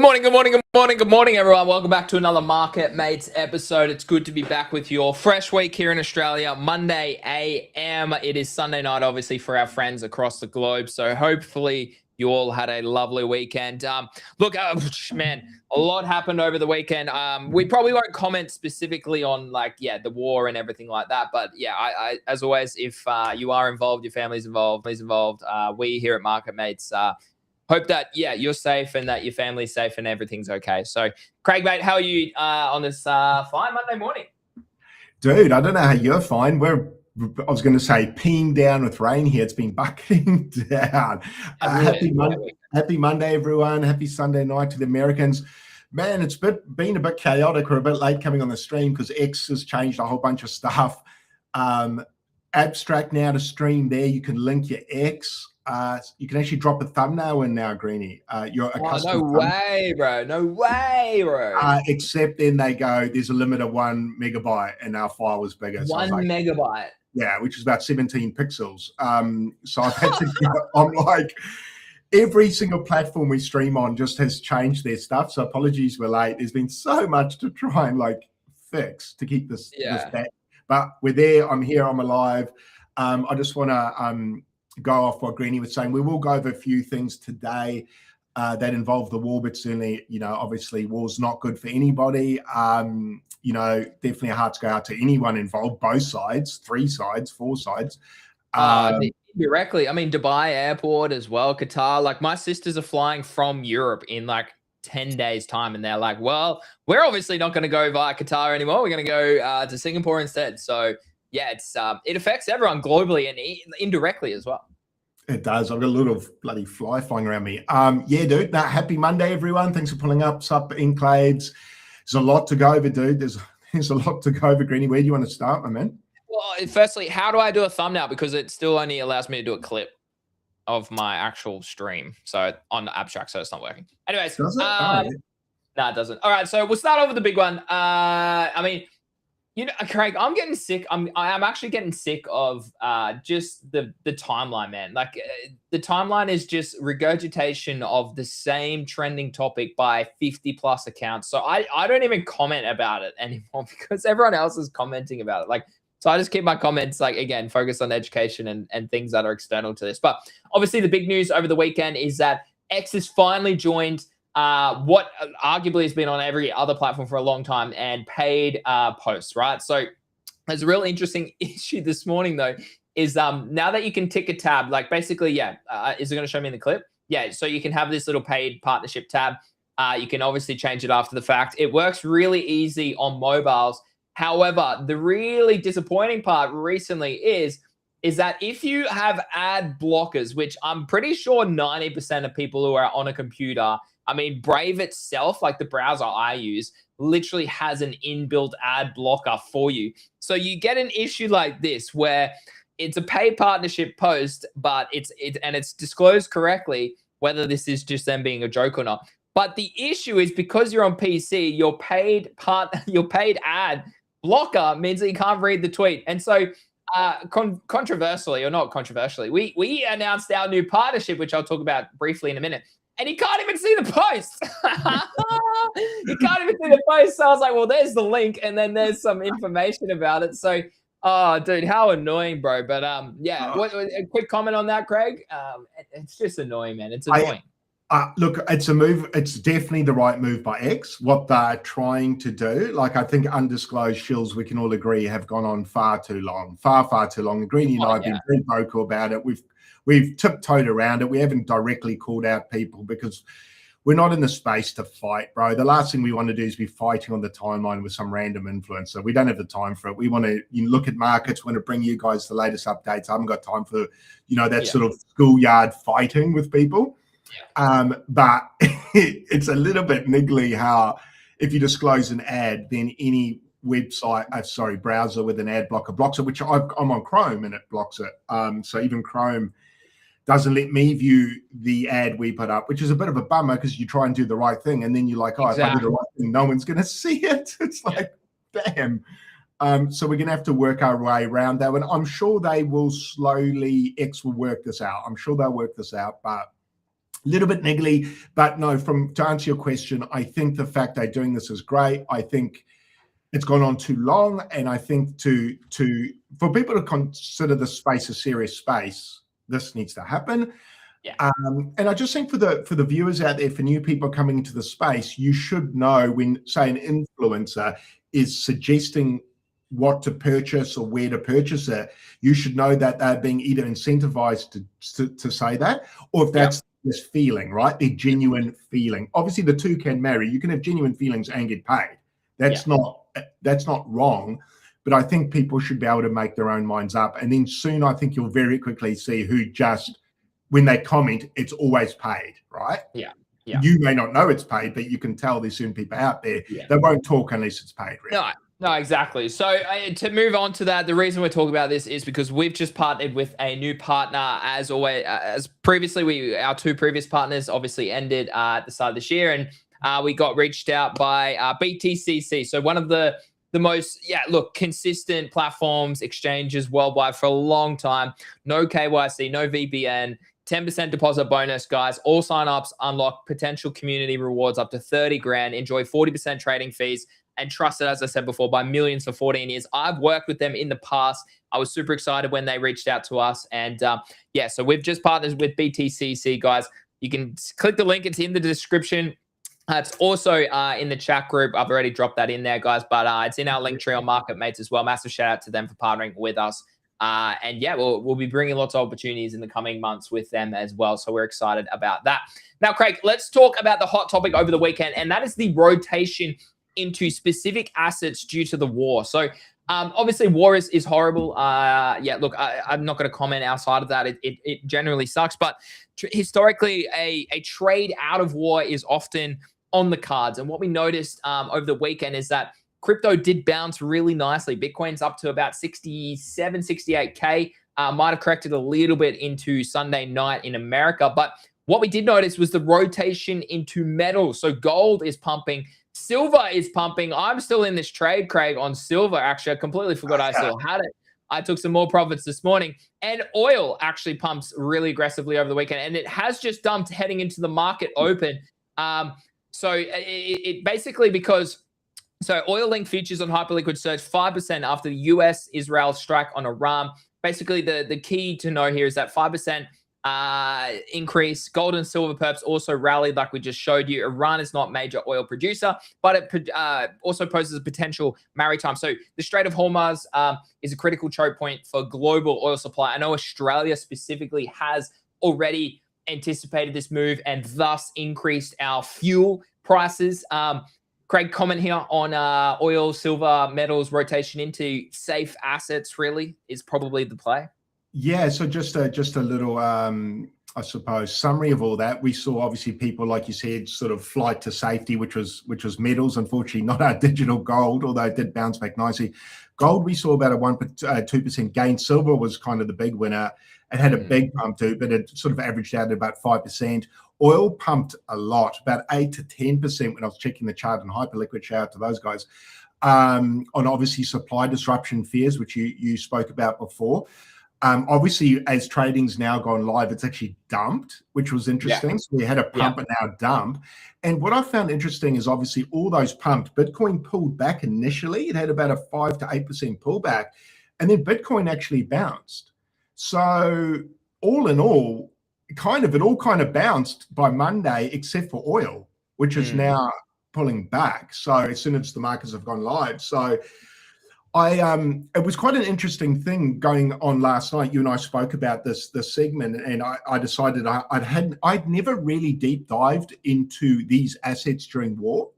Good morning, everyone. Welcome back to another Market Mates episode. It's good to be back with your fresh week here in Australia, Monday AM. It is Sunday night, obviously, for our friends across the globe. So hopefully you all had a lovely weekend. Man, a lot happened over the weekend. We probably won't comment specifically on the war and everything like that. But yeah, I as always, if you are involved, your family's involved, we here at Market Mates hope that, you're safe and that your family's safe and everything's okay. So, Craig, mate, how are you on this fine Monday morning? Dude, I don't know how you're fine. I was going to say peeing down with rain here. It's been bucketing down. Happy Monday, everyone. Happy Sunday night to the Americans. Man, it's been a bit chaotic. We're a bit late coming on the stream because X has changed a whole bunch of stuff. Abstract now to stream there. You can link your X. You can actually drop a thumbnail in now, Greenie. No way, bro. Except then they go, there's a limit of 1 megabyte, and our file was bigger. So 1 megabyte. Yeah, which is about 17 pixels. So I've had to I'm like, every single platform we stream on just has changed their stuff. So apologies we're late. There's been so much to try and fix to keep this back. But we're there. I'm here. I'm alive. I just want to go off what Greenie was saying. We will go over a few things today that involve the war, but certainly, obviously war's not good for anybody. Definitely our hearts go out to anyone involved, both sides, 3 sides, 4 sides. Directly. I mean, Dubai airport as well, Qatar. My sisters are flying from Europe in 10 days time, and they're like, well, we're obviously not going to go via Qatar anymore. We're going to go to Singapore instead. So yeah, it affects everyone globally and indirectly as well. It does. I've got a little bloody fly flying around me. Dude. Happy Monday, everyone. Thanks for pulling up. Sup, Enclaves. There's a lot to go over, dude. There's a lot to go over, Greenie. Where do you want to start, my man? Well, firstly, how do I do a thumbnail? Because it still only allows me to do a clip of my actual stream. So on the abstract, so it's not working. Anyways, does it? No, it doesn't. All right, so we'll start off with the big one. Craig, I'm getting sick. I'm actually getting sick of just the timeline, man. The timeline is just regurgitation of the same trending topic by 50 plus accounts. So I don't even comment about it anymore because everyone else is commenting about it. So I just keep my comments, again, focused on education and things that are external to this. But obviously the big news over the weekend is that X has finally joined what arguably has been on every other platform for a long time and paid posts, right? So there's a real interesting issue this morning, though, is now that you can tick a tab, is it going to show me in the clip? Yeah, so you can have this little paid partnership tab. You can obviously change it after the fact. It works really easy on mobiles. However, the really disappointing part recently is that if you have ad blockers, which I'm pretty sure 90% of people who are on a computer, Brave itself, the browser I use, literally has an inbuilt ad blocker for you. So you get an issue like this where it's a paid partnership post, but it's disclosed correctly, whether this is just them being a joke or not. But the issue is because you're on PC, your paid ad blocker means that you can't read the tweet. And so controversially, or not controversially, we announced our new partnership, which I'll talk about briefly in a minute. And you can't even see the post. You can't even see the post. So I was like, well, there's the link. And then there's some information about it. So, dude, how annoying, bro. But a quick comment on that, Craig. It's just annoying, man. It's annoying. Look, it's a move. It's definitely the right move by X. What they're trying to do, I think undisclosed shills, we can all agree, have gone on far too long. Far too long. Greenie and I have been very vocal about it. We've tiptoed around it. We haven't directly called out people because we're not in the space to fight, bro. The last thing we want to do is be fighting on the timeline with some random influencer. We don't have the time for it. We want to look at markets. We want to bring you guys the latest updates. I haven't got time for, that sort of schoolyard fighting with people. But it's a little bit niggly how if you disclose an ad, then any browser with an ad blocker blocks it, which I'm on Chrome and it blocks it. So even Chrome doesn't let me view the ad we put up, which is a bit of a bummer because you try and do the right thing and then you're like, if I do the right thing, no one's going to see it. It's damn. So we're going to have to work our way around that. And I'm sure they will X will work this out. I'm sure they'll work this out. But little bit niggly, but no, to answer your question, I think the fact they're doing this is great. I think it's gone on too long, and I think for people to consider this space a serious space, this needs to happen. Yeah. And I just think for the viewers out there, for new people coming into the space, you should know when, say, an influencer is suggesting what to purchase or where to purchase it, you should know that they're being either incentivized to say that, or if that's this feeling, right? Their genuine feeling. Obviously, the two can marry. You can have genuine feelings and get paid. That's not wrong. But I think people should be able to make their own minds up. And then soon, I think you'll very quickly see who just, when they comment, it's always paid, right? Yeah. You may not know it's paid, but you can tell there's certain people out there that won't talk unless it's paid. Really. No, exactly. So to move on to that, the reason we're talking about this is because we've just partnered with a new partner. As always, as previously, our two previous partners obviously ended at the start of this year, and we got reached out by BTCC. So one of the most, consistent platforms, exchanges worldwide for a long time. No KYC, no VPN. 10% deposit bonus, guys. All signups unlock potential community rewards up to 30 grand. Enjoy 40% trading fees, and trusted, as I said before, by millions for 14 years. I've worked with them in the past. I was super excited when they reached out to us. And so we've just partnered with BTCC, guys. You can click the link. It's in the description. It's also in the chat group. I've already dropped that in there, guys. But it's in our link tree on Market Mates as well. Massive shout out to them for partnering with us. We'll be bringing lots of opportunities in the coming months with them as well. So we're excited about that. Now, Craig, let's talk about the hot topic over the weekend, and that is the rotation into specific assets due to the war. So obviously war is horrible. Look, I'm not going to comment outside of that. It generally sucks, but historically a trade out of war is often on the cards. And what we noticed over the weekend is that crypto did bounce really nicely. Bitcoin's up to about 67, 68K. Might have corrected a little bit into Sunday night in America. But what we did notice was the rotation into metals. So gold is pumping. Silver is pumping. I'm still in this trade, Craig, on silver. Actually, I completely forgot I still had it. I took some more profits this morning. And oil actually pumps really aggressively over the weekend. And it has just dumped heading into the market open. So it basically because... So oil-linked futures on Hyperliquid surged 5% after the US-Israel strike on Iran. Basically, the key to know here is that 5% increase. Gold and silver perps also rallied like we just showed you. Iran is not a major oil producer, but it also poses a potential maritime. So the Strait of Hormuz is a critical choke point for global oil supply. I know Australia specifically has already anticipated this move and thus increased our fuel prices. Craig, comment here on oil, silver, metals rotation into safe assets really is probably the play. Yeah, so just a little, I suppose, summary of all that. We saw obviously people, like you said, sort of flight to safety, which was metals. Unfortunately, not our digital gold, although it did bounce back nicely. Gold, we saw about a 2% gain. Silver was kind of the big winner. It had a big pump too, but it sort of averaged out at about 5%. Oil pumped a lot, about 8 to 10% when I was checking the chart on Hyperliquid. Shout out to those guys. On obviously supply disruption fears, which you spoke about before. Obviously, as trading's now gone live, it's actually dumped, which was interesting. Yeah. So we had a pump and now dump. And what I found interesting is obviously all those pumped. Bitcoin pulled back initially. It had about a 5 to 8% pullback. And then Bitcoin actually bounced. So all in all, it all kind of bounced by Monday, except for oil, which is now pulling back. So as soon as the markets have gone live. So it was quite an interesting thing going on last night. You and I spoke about this segment, and I decided I'd never really deep dived into these assets during war.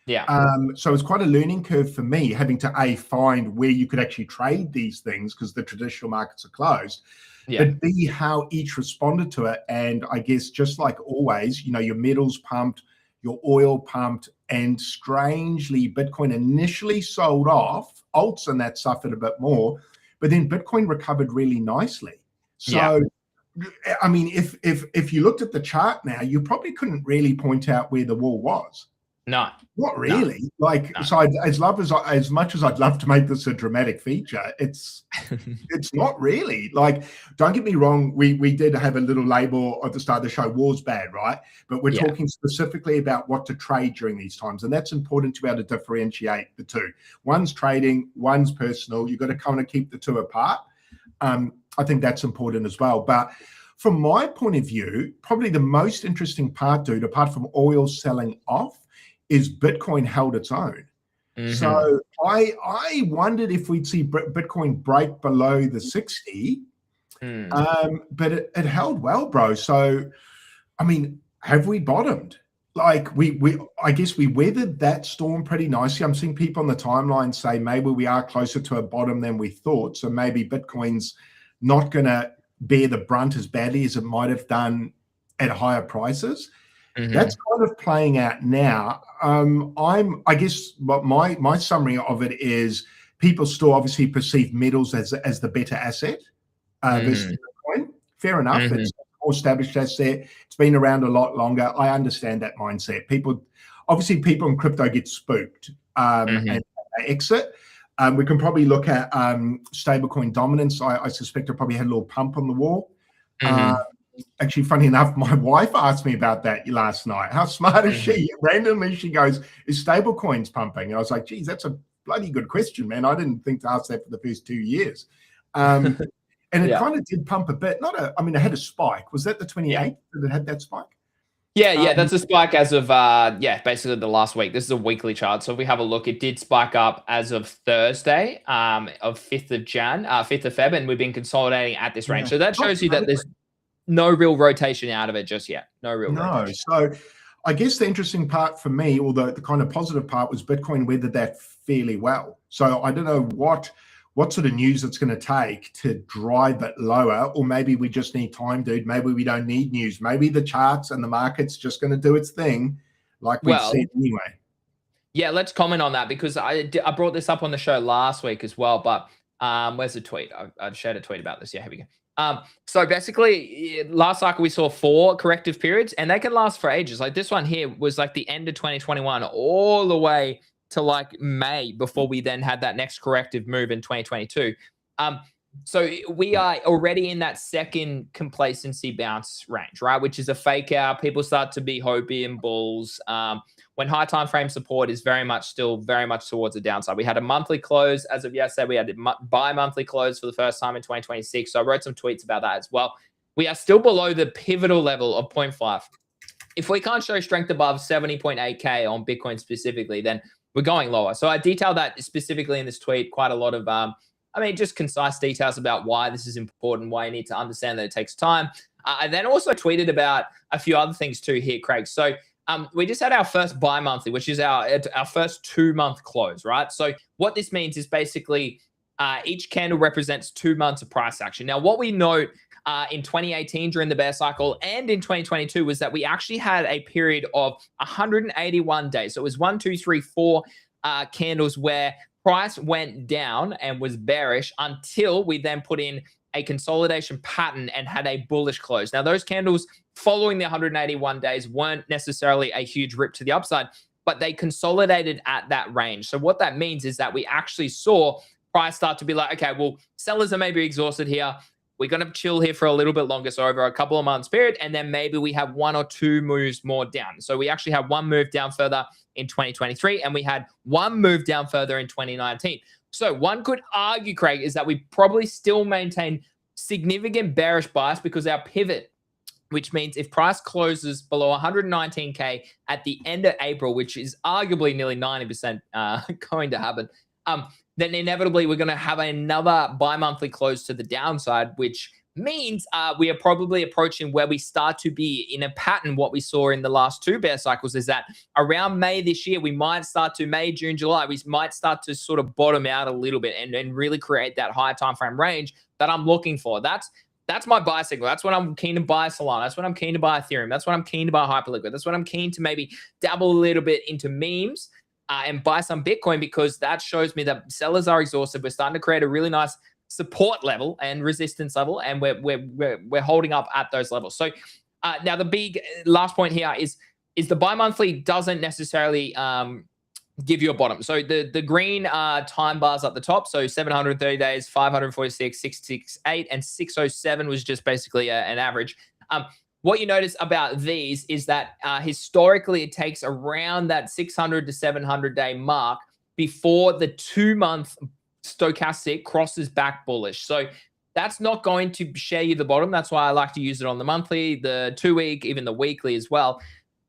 Yeah. So it's quite a learning curve for me, having to find where you could actually trade these things because the traditional markets are closed. Yeah. But B, how each responded to it. And I guess just like always, your metals pumped, your oil pumped, and strangely, Bitcoin initially sold off. Alts and that suffered a bit more, but then Bitcoin recovered really nicely. So, I mean, if you looked at the chart now, you probably couldn't really point out where the war was. No, Not no, really. Like, no. so as much as I'd love to make this a dramatic feature, it's not really. Like, don't get me wrong, we did have a little label at the start of the show, war's bad, right? But we're Yeah. talking specifically about what to trade during these times. And that's important to be able to differentiate the two. One's trading, one's personal. You've got to kind of keep the two apart. I think that's important as well. But from my point of view, probably the most interesting part, dude, apart from oil selling off, is Bitcoin held its own. So I wondered if we'd see Bitcoin break below the 60, but it held well, bro. So, I mean, have we bottomed? Like I guess we weathered that storm pretty nicely. I'm seeing people on the timeline say maybe we are closer to a bottom than we thought. So maybe Bitcoin's not going to bear the brunt as badly as it might have done at higher prices. That's kind of playing out now. I guess what my summary of it is people still obviously perceive metals as the better asset versus Bitcoin. Fair enough. It's a more established asset. It's been around a lot longer. I understand that mindset. People in crypto get spooked and they exit. We can probably look at stablecoin dominance. I suspect it probably had a little pump on the wall. Actually, funny enough, my wife asked me about that last night. How smart is she? Randomly, she goes, "Is stablecoins pumping?" And I was like, "Geez, that's a bloody good question, man. I didn't think to ask that for the first 2 years." And it kind of did pump a bit. It had a spike. Was that the 28th that it had that spike? Yeah, that's a spike as of basically the last week. This is a weekly chart, so if we have a look, it did spike up as of Thursday, of 5th of Feb, and we've been consolidating at this range. So that shows you that there's no real rotation out of it just yet. No real rotation. So I guess the interesting part for me, or the kind of positive part, was Bitcoin weathered that fairly well. So I don't know what sort of news it's going to take to drive it lower, or maybe we just need time, dude. Maybe we don't need news. Maybe the charts and the market's just going to do its thing like we said anyway. Yeah, let's comment on that, because I brought this up on the show last week as well, but where's the tweet? I've shared a tweet about this. Yeah, here we go. So basically, last cycle we saw 4 corrective periods, and they can last for ages. Like this one here was like the end of 2021 all the way to like May before we then had that next corrective move in 2022. So we are already in that second complacency bounce range, right? Which is a fake out. People start to be hopium bulls. When high time frame support is very much towards the downside. We had a monthly close as of yesterday. We had a bi-monthly close for the first time in 2026. So I wrote some tweets about that as well. We are still below the pivotal level of 0.5. If we can't show strength above 70.8K on Bitcoin specifically, then we're going lower. So I detailed that specifically in this tweet, quite a lot of just concise details about why this is important, why you need to understand that it takes time. I then also tweeted about a few other things too here, Craig. So we just had our first bi-monthly, which is our first 2-month close, right? So what this means is basically each candle represents 2 months of price action. Now, what we note in 2018 during the bear cycle and in 2022 was that we actually had a period of 181 days. So it was 1, 2, 3, 4 candles where price went down and was bearish until we then put in a consolidation pattern and had a bullish close. Now, those candles following the 181 days weren't necessarily a huge rip to the upside, but they consolidated at that range. So what that means is that we actually saw price start to be like, okay, well, sellers are maybe exhausted here. We're going to chill here for a little bit longer, so over a couple of months period, and then maybe we have 1 or 2 moves more down. So we actually had 1 move down further in 2023, and we had 1 move down further in 2019. So one could argue, Craig, is that we probably still maintain significant bearish bias because our pivot, which means if price closes below 119K at the end of April, which is arguably nearly 90% going to happen, then inevitably we're going to have another bi-monthly close to the downside, which means we are probably approaching where we start to be in a pattern. What we saw in the last 2 bear cycles is that around May this year, we might start to May, June, July, we might start to sort of bottom out a little bit and really create that high time frame range that I'm looking for. That's my buy signal. That's when I'm keen to buy Solana. That's when I'm keen to buy Ethereum. That's when I'm keen to buy Hyperliquid. That's when I'm keen to maybe dabble a little bit into memes and buy some Bitcoin, because that shows me that sellers are exhausted. We're starting to create a really nice support level and resistance level, and we're holding up at those levels. So now the big last point here is is the bi-monthly doesn't necessarily give you a bottom. So the green time bars at the top, so 730 days, 546, 668, and 607 was just basically an average. What you notice about these is that historically it takes around that 600 to 700 day mark before the 2-month stochastic crosses back bullish. So that's not going to share you the bottom. That's why I like to use it on the monthly, the 2-week, even the weekly as well.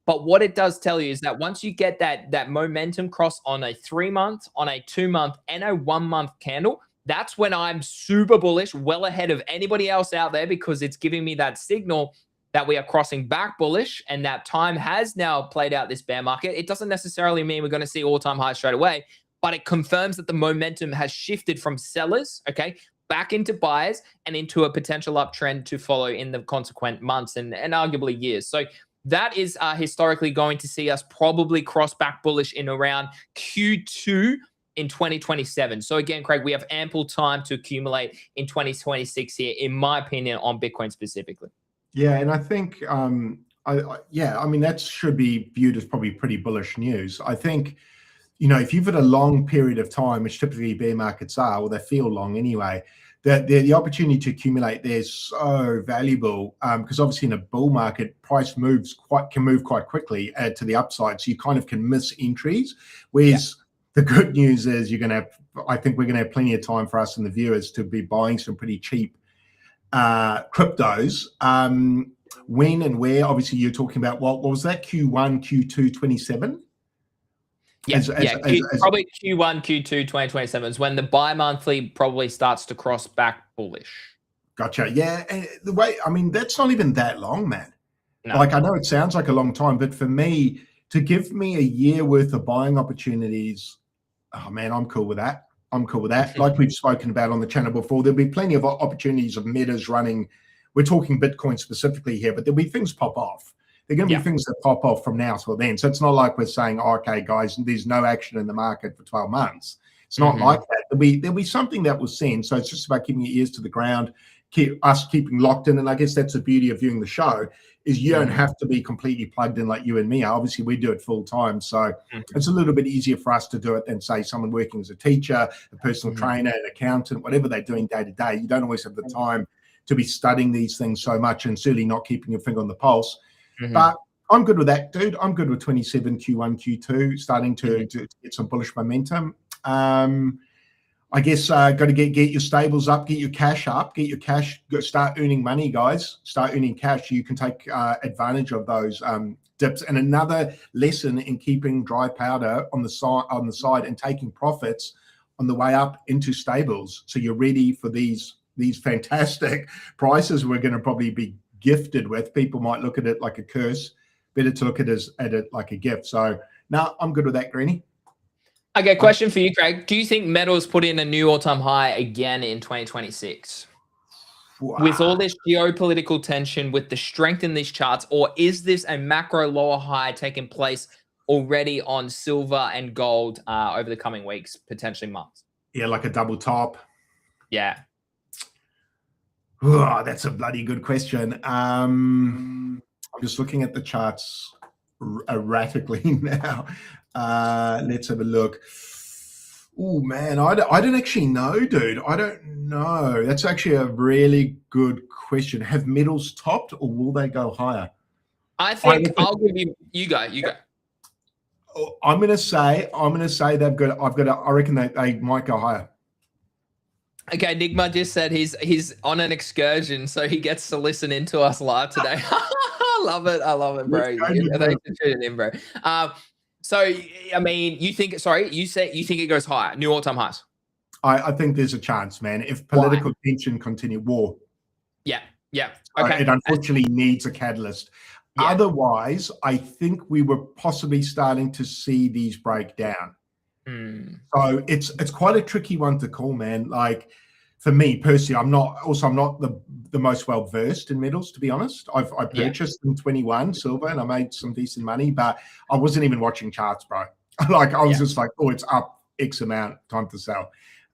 But what it does tell you is that once you get that momentum cross on a 3-month, on a 2-month, and a 1-month candle, that's when I'm super bullish, well ahead of anybody else out there, because it's giving me that signal that we are crossing back bullish and that time has now played out this bear market. It doesn't necessarily mean we're going to see all-time highs straight away, but it confirms that the momentum has shifted from sellers, okay, back into buyers and into a potential uptrend to follow in the consequent months and arguably years. So that is historically going to see us probably cross back bullish in around Q2 in 2027. So again, Craig, we have ample time to accumulate in 2026 here, in my opinion, on Bitcoin specifically. Yeah, and I think, I mean, that should be viewed as probably pretty bullish news. I think, if you've had a long period of time, which typically bear markets are, well, they feel long anyway, the opportunity to accumulate there is so valuable, because obviously in a bull market, price can move quite quickly to the upside, so you kind of can miss entries. Whereas the good news is I think we're going to have plenty of time for us and the viewers to be buying some pretty cheap cryptos. When and where? Obviously, you're talking about what was that? Q1, Q2, 27. Probably Q1, Q2, 2027 is when the bi-monthly probably starts to cross back bullish. Gotcha. Yeah, and the way, I mean, that's not even that long, man. No. Like, I know it sounds like a long time, but for me, to give me a year worth of buying opportunities, oh man, I'm cool with that. Like we've spoken about on the channel before, there'll be plenty of opportunities of metas running. We're talking Bitcoin specifically here, but there'll be things pop off. There are going to be things that pop off from now till then. So it's not like we're saying, oh, okay, guys, there's no action in the market for 12 months. It's not like that. There'll be something that we'll send. So it's just about keeping your ears to the ground, keeping locked in. And I guess that's the beauty of viewing the show, is you don't have to be completely plugged in like you and me are. Obviously, we do it full time. So it's a little bit easier for us to do it than, say, someone working as a teacher, a personal trainer, an accountant, whatever they're doing day to day. You don't always have the time to be studying these things so much, and certainly not keeping your finger on the pulse. But I'm good with that, dude. I'm good with 27, Q1, Q2, starting to get some bullish momentum. I guess got to get your stables up, get your cash up, start earning money, guys. Start earning cash. You can take advantage of those dips. And another lesson in keeping dry powder on the side and taking profits on the way up into stables, so you're ready for these fantastic prices we're going to probably be gifted with. People might look at it like a curse. Better to look at it like a gift. So no, I'm good with that, Greenie. Okay, question for you, Craig. Do you think metals put in a new all-time high again in 2026? Wow. With all this geopolitical tension, with the strength in these charts, or is this a macro lower high taking place already on silver and gold over the coming weeks, potentially months? Yeah, like a double top. Yeah. Oh, that's a bloody good question. I'm just looking at the charts erratically now. Let's have a look. Oh man, I don't actually know, dude. I don't know. That's actually a really good question. Have metals topped, or will they go higher? I think I'll give you go. I'm gonna say they've got. I reckon they might go higher. Okay, Nigma just said he's on an excursion, so he gets to listen into us live today. I love it, bro. Thanks for tuning in, bro. So, I mean, you think it goes higher, new all-time highs? I think there's a chance, man. If political tension continue, war. Yeah. Okay. It unfortunately needs a catalyst. Yeah. Otherwise, I think we were possibly starting to see these break down. So it's quite a tricky one to call, man. Like, for me personally, I'm not the most well versed in metals, to be honest. I purchased in 21 silver and I made some decent money, but I wasn't even watching charts, bro. Like, I was just like, oh, it's up X amount, time to sell.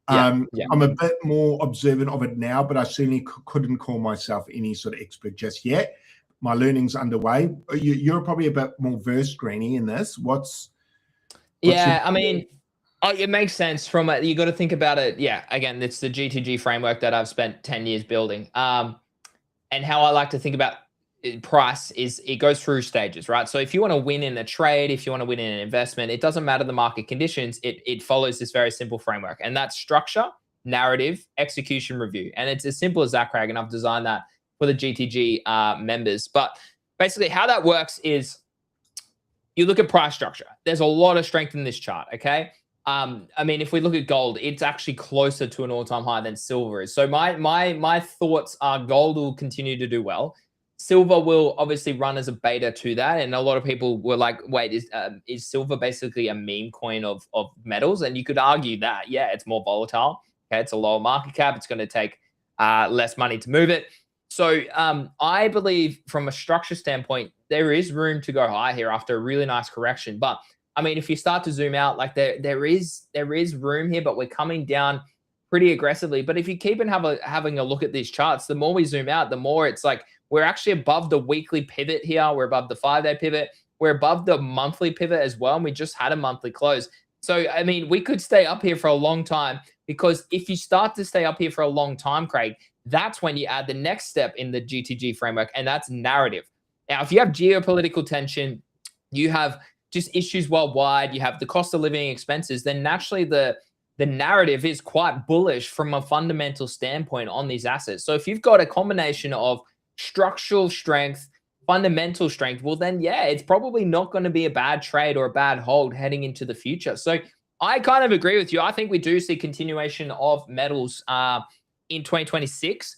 I'm a bit more observant of it now, but I certainly couldn't call myself any sort of expert just yet. my learning's underway. You're probably a bit more versed, Greenie, in this. What's yeah, I mean, it makes sense from you got to think about it. Yeah, again, it's the GTG framework that I've spent 10 years building. And how I like to think about price is it goes through stages, right? So if you want to win in a trade, if you want to win in an investment, it doesn't matter the market conditions. It follows this very simple framework, and that's structure, narrative, execution, review. And it's as simple as that, Craig. And I've designed that for the GTG members. But basically, how that works is you look at price structure. There's a lot of strength in this chart. Okay. I mean, if we look at gold, it's actually closer to an all-time high than silver is. So my thoughts are gold will continue to do well. Silver will obviously run as a beta to that, and a lot of people were like, "Wait, is silver basically a meme coin of metals?" And you could argue that, yeah, it's more volatile. Okay, it's a lower market cap. It's going to take less money to move it. So I believe, from a structure standpoint, there is room to go high here after a really nice correction, but I mean, if you start to zoom out, like there is room here, but we're coming down pretty aggressively. But if you keep having a look at these charts, the more we zoom out, the more it's like we're actually above the weekly pivot here. We're above the 5-day pivot. We're above the monthly pivot as well. And we just had a monthly close. So, I mean, we could stay up here for a long time, because if you start to stay up here for a long time, Craig, that's when you add the next step in the GTG framework, and that's narrative. Now, if you have geopolitical tension, you have just issues worldwide, you have the cost of living expenses, then naturally the narrative is quite bullish from a fundamental standpoint on these assets. So if you've got a combination of structural strength, fundamental strength, well then, yeah, it's probably not going to be a bad trade or a bad hold heading into the future. So I kind of agree with you. I think we do see continuation of metals in 2026.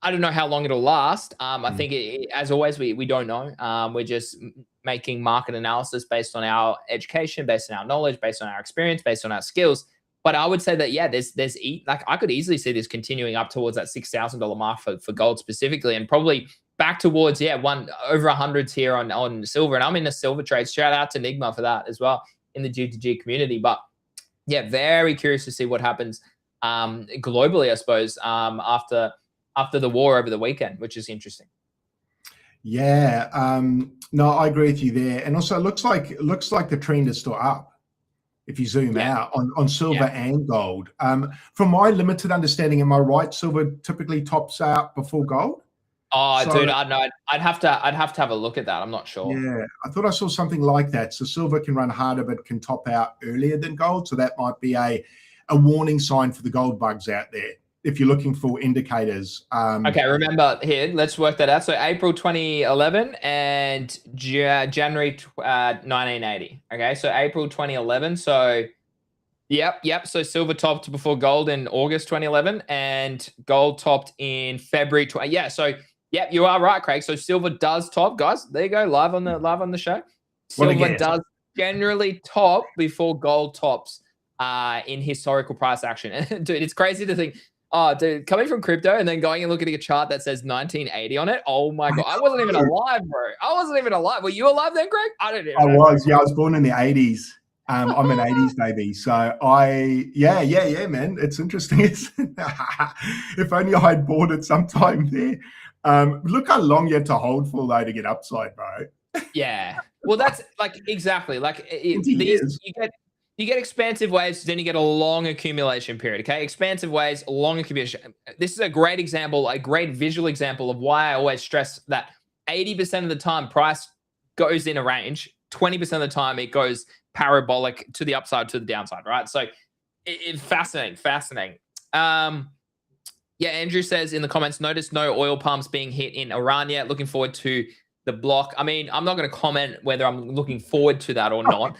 I don't know how long it'll last. I think, as always, we don't know. We're just making market analysis based on our education, based on our knowledge, based on our experience, based on our skills. But I would say that, yeah, like I could easily see this continuing up towards that $6,000 mark for gold specifically, and probably back towards, yeah, over 100s here on silver. And I'm in a silver trade. Shout out to Nigma for that as well in the GTG community. But yeah, very curious to see what happens globally, I suppose, after the war over the weekend, which is interesting. Yeah, no, I agree with you there. And also, it looks like the trend is still up if you zoom out on silver and gold. From my limited understanding, am I right? Silver typically tops out before gold. Oh, so, dude, I know. I'd have to have a look at that. I'm not sure. Yeah, I thought I saw something like that. So silver can run harder, but can top out earlier than gold. So that might be a warning sign for the gold bugs out there, if you're looking for indicators. Okay, remember here, let's work that out. So April 2011 and January 1980. Okay, so April 2011. So yep. So silver topped before gold in August 2011, and gold topped in February 20. Yeah, so yep, you are right, Craig. So silver does top, guys. There you go, live on the show. Silver does generally top before gold tops in historical price action. Dude, it's crazy to think. Oh, dude, coming from crypto and then going and looking at a chart that says 1980 on it. Oh my God. I wasn't even alive, bro. I wasn't even alive. Were you alive then, Greg? I don't even know. Yeah, I was born in the 80s. I'm an 80s baby. So yeah, man. It's interesting. If only I had bought it sometime there. Look how long you had to hold for though to get upside, bro. Yeah. Well, that's like exactly like you get expansive waves, then you get a long accumulation period, okay? Expansive waves, long accumulation. This is a great example, a great visual example of why I always stress that 80% of the time price goes in a range, 20% of the time it goes parabolic to the upside, to the downside, right? So it's fascinating. Yeah, Andrew says in the comments, notice no oil pumps being hit in Iran yet. Looking forward to the block. I mean, I'm not going to comment whether I'm looking forward to that or not.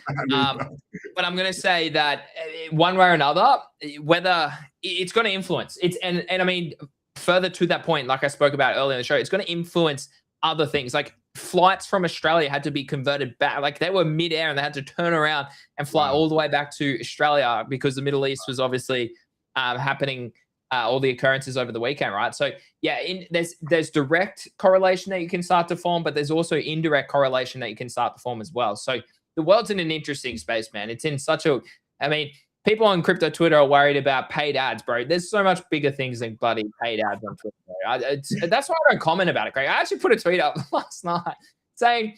But I'm going to say that one way or another, whether it's going to influence and I mean, further to that point, like I spoke about earlier in the show, it's going to influence other things. Like flights from Australia had to be converted back. Like they were midair and they had to turn around and fly all the way back to Australia because the Middle East was obviously happening, all the occurrences over the weekend, right? So yeah, there's direct correlation that you can start to form, but there's also indirect correlation that you can start to form as well. So the world's in an interesting space, man. It's in such a, I mean, people on crypto Twitter are worried about paid ads, bro. There's so much bigger things than bloody paid ads on Twitter. That's why I don't comment about it, Greg. I actually put a tweet up last night saying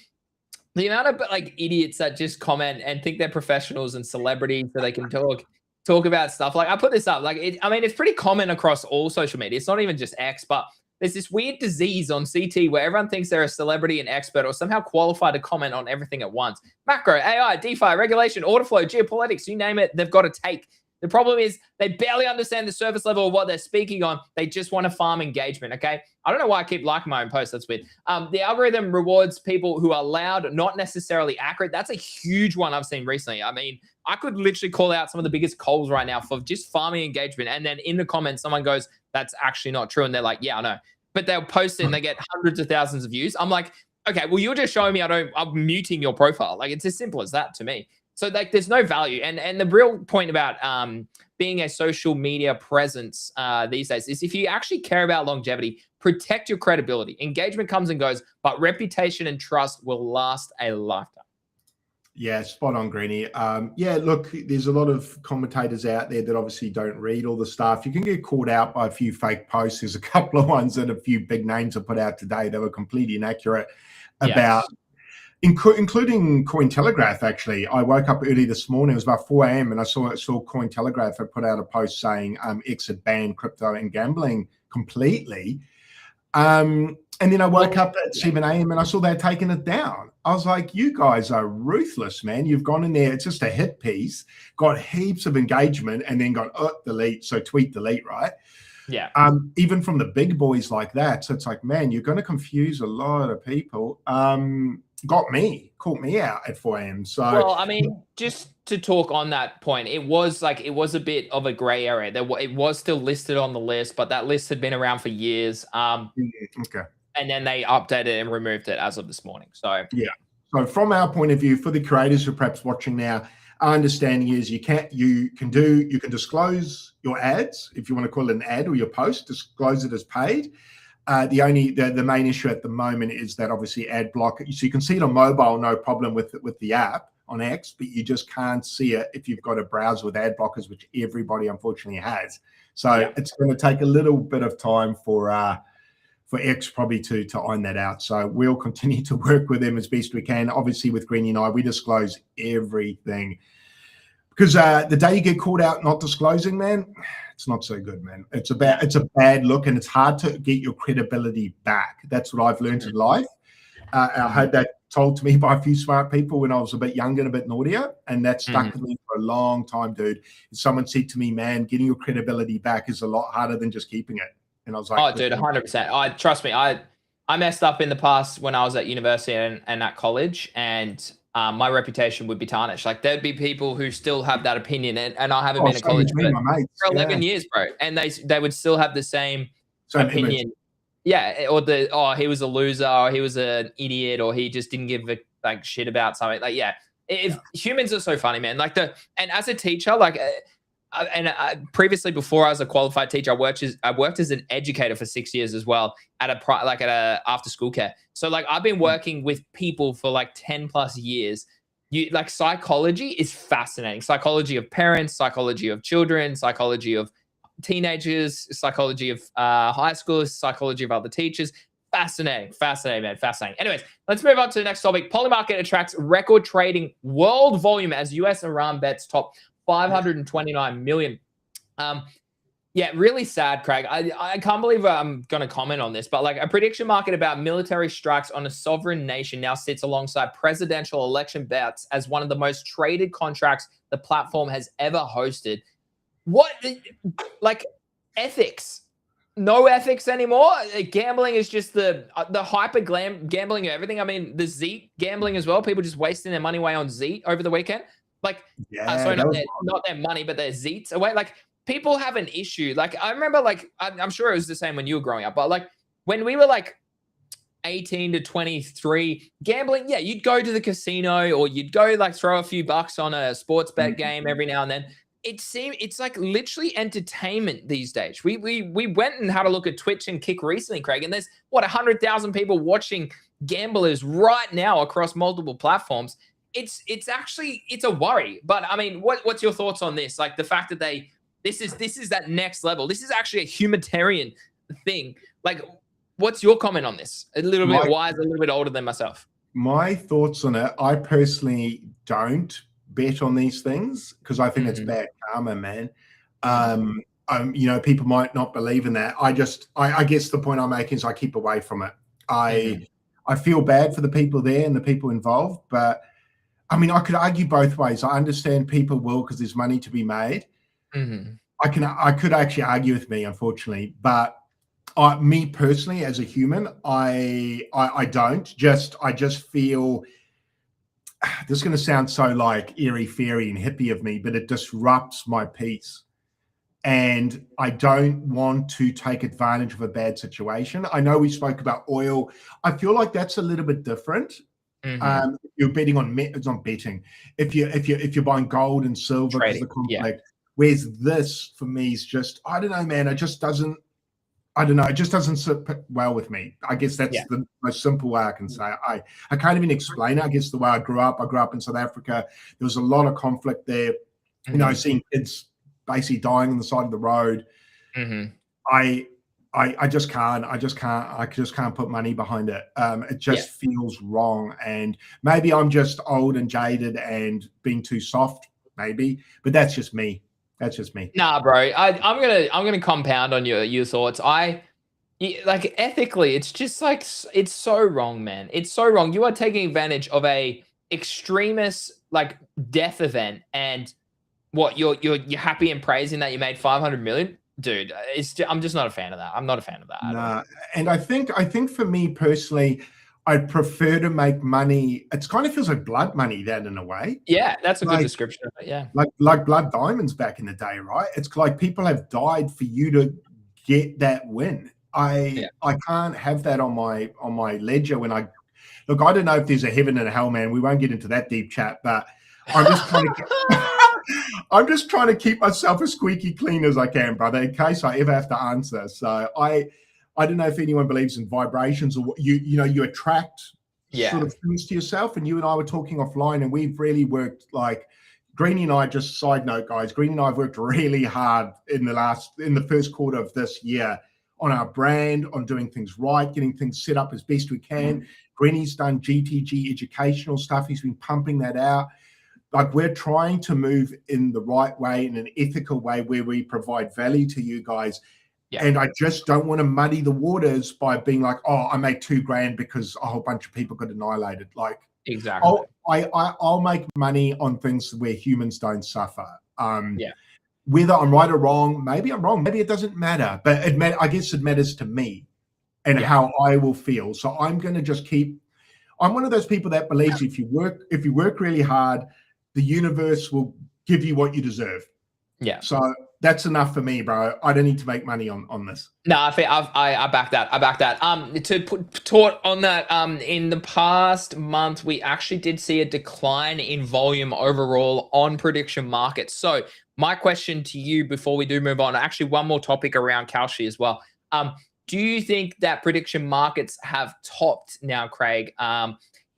the amount of like idiots that just comment and think they're professionals and celebrities so they can talk about stuff. Like I put this up, like I mean, it's pretty common across all social media. It's not even just X, but there's this weird disease on CT where everyone thinks they're a celebrity and expert or somehow qualified to comment on everything at once. Macro, AI, DeFi, regulation, order flow, geopolitics, you name it, they've got a take. The problem is they barely understand the surface level of what they're speaking on. They just want to farm engagement, okay? I don't know why I keep liking my own posts. That's weird. The algorithm rewards people who are loud, not necessarily accurate. That's a huge one I've seen recently. I mean, I could literally call out some of the biggest calls right now for just farming engagement. And then in the comments, someone goes, that's actually not true. And they're like, yeah, I know. But they'll post it and they get hundreds of thousands of views. I'm like, okay, well, you're just showing me I'm muting your profile. Like, it's as simple as that to me. So like there's no value. And the real point about being a social media presence these days is if you actually care about longevity, protect your credibility. Engagement comes and goes, but reputation and trust will last a lifetime. Yeah, spot on, Greeny. Yeah, look, there's a lot of commentators out there that obviously don't read all the stuff. You can get caught out by a few fake posts. There's a couple of ones that a few big names have put out today that were completely inaccurate about, including Cointelegraph, actually. I woke up early this morning. It was about 4 a.m. and I saw Cointelegraph had put out a post saying X had banned crypto and gambling completely. And then I woke up at 7 a.m. and I saw they'd taken it down. I was like, you guys are ruthless, man. You've gone in there. It's just a hit piece, got heaps of engagement and then got delete. So tweet delete, right? Yeah. Even from the big boys like that. So it's like, man, you're going to confuse a lot of people. Caught me out at 4 a.m. So, well, I mean, just to talk on that point, it was a bit of a gray area. It was still listed on the list, but that list had been around for years. Okay. And then they updated it and removed it as of this morning. So yeah. So from our point of view, for the creators who are perhaps watching now, our understanding is you can disclose your ads, if you want to call it an ad, or your post, disclose it as paid. The main issue at the moment is that obviously ad block. So you can see it on mobile, no problem with the app on X, but you just can't see it if you've got a browser with ad blockers, which everybody unfortunately has. So it's going to take a little bit of time for X probably to iron that out. So we'll continue to work with them as best we can. Obviously with Greeny and I, we disclose everything because the day you get caught out not disclosing, man, it's not so good, man. It's a bad look and it's hard to get your credibility back. That's what I've learned in life. I had that told to me by a few smart people when I was a bit younger and a bit naughtier, and that stuck with me for a long time, dude. Someone said to me, man, getting your credibility back is a lot harder than just keeping it. And I was like, oh, dude, 100%. Trust me, I messed up in the past when I was at university and at college, and my reputation would be tarnished. Like there'd be people who still have that opinion, and I haven't been to college for 11 years, bro, and they would still have the same opinion. Image. Yeah, or he was a loser, or he was an idiot, or he just didn't give a shit about something. Like, if humans are so funny, man. Like and as a teacher, like. Previously, before I was a qualified teacher, I worked as an educator for 6 years as well at a after school care. So like I've been working with people for like 10 plus years. Psychology is fascinating. Psychology of parents, psychology of children, psychology of teenagers, psychology of high schoolers, psychology of other teachers. Fascinating, man, fascinating. Anyways, let's move on to the next topic. Polymarket attracts record trading world volume as US Iran bets top 529 million. Really sad, Craig. I can't believe I'm going to comment on this, but like a prediction market about military strikes on a sovereign nation now sits alongside presidential election bets as one of the most traded contracts the platform has ever hosted. What, like, ethics? No ethics anymore. Gambling is just the hyper gambling of everything. I mean, the Zeet gambling as well. People just wasting their money away on Zeet over the weekend. Like, sorry, not their money, but their Zeets away. Like, people have an issue. Like, I remember, like, I'm sure it was the same when you were growing up, but like when we were like 18 to 23, gambling, you'd go to the casino or you'd go like throw a few bucks on a sports bet game every now and then. It's like literally entertainment these days. We went and had a look at Twitch and Kick recently, Craig, and there's 100,000 people watching gamblers right now across multiple platforms. it's actually it's a worry. But I mean, what's your thoughts on this? Like the fact that this is that next level. This is actually a humanitarian thing. Like, what's your comment on this? A little bit wise, a little bit older than myself. My thoughts on it, I personally don't bet on these things because I think it's bad karma, man. You know, people might not believe in that. I guess the point I'm making is I keep away from it. I feel bad for the people there and the people involved, but I mean, I could argue both ways. I understand people will because there's money to be made. I could actually argue with me, unfortunately, but me personally, as a human, I don't. I just feel this is going to sound so like airy fairy and hippie of me, but it disrupts my peace. And I don't want to take advantage of a bad situation. I know we spoke about oil. I feel like that's a little bit different. You're betting on it's not betting. If you're buying gold and silver because of the conflict, whereas this for me is just, I don't know, man. It just doesn't. I don't know. It just doesn't sit well with me. I guess that's the most simple way I can say it. I can't even explain it. I guess the way I grew up in South Africa. There was a lot of conflict there. You know, seeing kids basically dying on the side of the road. I just can't. I just can't put money behind it. It just feels wrong. And maybe I'm just old and jaded and being too soft. Maybe, but that's just me. That's just me. Nah, bro. I'm gonna compound on your thoughts. Like ethically, it's just like it's so wrong, man. It's so wrong. You are taking advantage of a extremist like death event, and what you're happy and praising that you made 500 million, dude. I'm just not a fan of that. I'm not a fan of that. Nah, and I think for me personally, I'd prefer to make money. It kind of feels like blood money, that in a way. Yeah, that's a good description of it. Yeah, like blood diamonds back in the day, right? It's like people have died for you to get that win. I can't have that on my ledger when I look. I don't know if there's a heaven and a hell, man. We won't get into that deep chat, but I'm just trying to. I'm just trying to keep myself as squeaky clean as I can, brother, in case I ever have to answer. So I don't know if anyone believes in vibrations or what you attract sort of things to yourself. And you and I were talking offline, and we've really worked like Greenie and I. Just side note, guys, Greenie and I have worked really hard in the first quarter of this year on our brand, on doing things right, getting things set up as best we can. Greenie's done GTG educational stuff. He's been pumping that out. Like we're trying to move in the right way, in an ethical way where we provide value to you guys. And I just don't want to muddy the waters by being like, oh, I made $2,000 because a whole bunch of people got annihilated. Like, exactly. I'll make money on things where humans don't suffer. Whether I'm right or wrong, maybe I'm wrong. Maybe it doesn't matter. But I guess it matters to me and how I will feel. So I'm going to just I'm one of those people that believes if you work really hard, the universe will give you what you deserve. Yeah. So that's enough for me, bro. I don't need to make money on this. No, I back that. I back that. To put taught on that, in the past month, we actually did see a decline in volume overall on prediction markets. So my question to you before we do move on, actually one more topic around Kalshi as well. Do you think that prediction markets have topped now, Craig,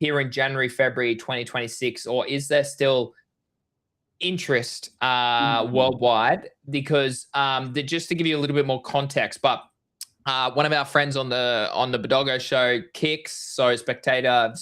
here in January, February 2026, or is there still interest worldwide? Because just to give you a little bit more context, but one of our friends on the Bodogo show, Kicks, so speculator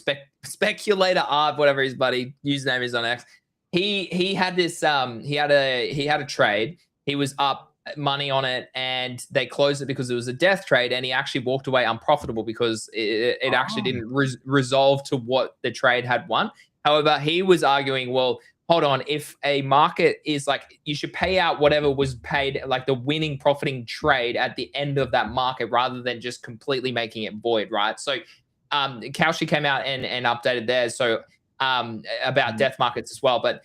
art, whatever his buddy username is on X, he had this he had a trade. He was up money on it and they closed it because it was a death trade, and he actually walked away unprofitable because it actually didn't resolve to what the trade had won. However, he was arguing, well, hold on, if a market is like, you should pay out whatever was paid, like the winning profiting trade at the end of that market rather than just completely making it void, right? So Kalshi came out and updated theirs, so about death markets as well. But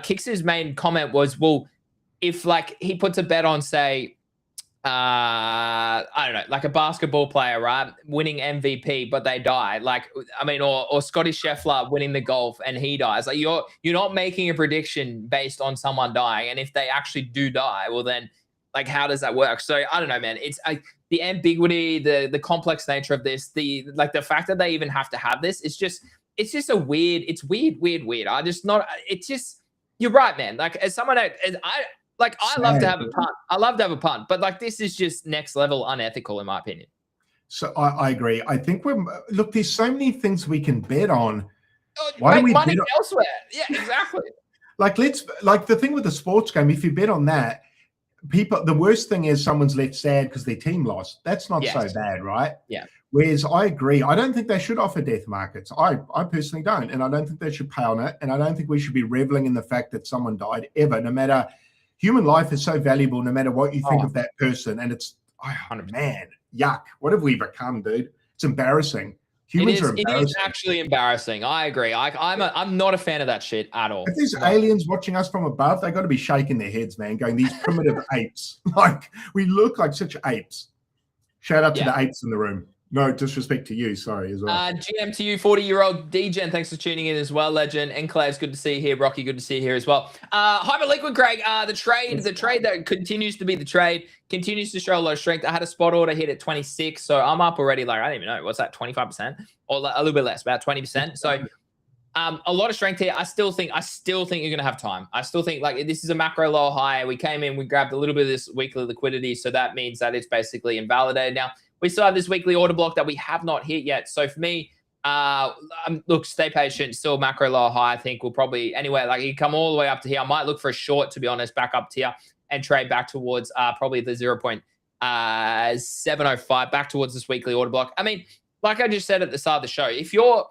Kix's main comment was, well, if like he puts a bet on, say, I don't know, like a basketball player, right, winning MVP, but they die. Like, I mean, or Scotty Scheffler winning the golf and he dies. Like you're not making a prediction based on someone dying. And if they actually do die, well then, like, how does that work? So I don't know, man. It's the ambiguity, the complex nature of this, the fact that they even have to have this. It's just, it's just it's weird. I just not, it's just, you're right, man. Like as someone, I love to have a punt. I love to have a punt, but like this is just next level unethical in my opinion. So I agree. I think look, there's so many things we can bet on. Why make money elsewhere? Yeah, exactly. Like the thing with the sports game, if you bet on that, the worst thing is someone's left sad because their team lost. That's not so bad, right? Yeah. Whereas I agree, I don't think they should offer death markets. I personally don't, and I don't think they should pay on it, and I don't think we should be reveling in the fact that someone died ever. No matter, human life is so valuable, no matter what you think of that person, and it's man, yuck! What have we become, dude? It's embarrassing. Humans are embarrassing. It is actually embarrassing. I agree. I'm not a fan of that shit at all. If there's aliens watching us from above, they got to be shaking their heads, man, going, these primitive apes. Like, we look like such apes. Shout out to the apes in the room. No disrespect to you, sorry, as well. GM to you, 40-year-old DGen, thanks for tuning in as well, legend. Enclave's good to see you here. Rocky, good to see you here as well. Hyperliquid, Craig, the trade that continues to be the trade, continues to show a lot of strength. I had a spot order hit at 26, so I'm up already, like, I don't even know, what's that, 25%? Or a little bit less, about 20%. So a lot of strength here. I still think you're going to have time. I still think, like, this is a macro low high. We came in, we grabbed a little bit of this weekly liquidity, so that means that it's basically invalidated now. We still have this weekly order block that we have not hit yet. So for me, look, stay patient. Still macro low high. I think we'll probably, anyway, like you come all the way up to here. I might look for a short, to be honest, back up to here and trade back towards probably the 0.705 back towards this weekly order block. I mean, like I just said at the start of the show, if you're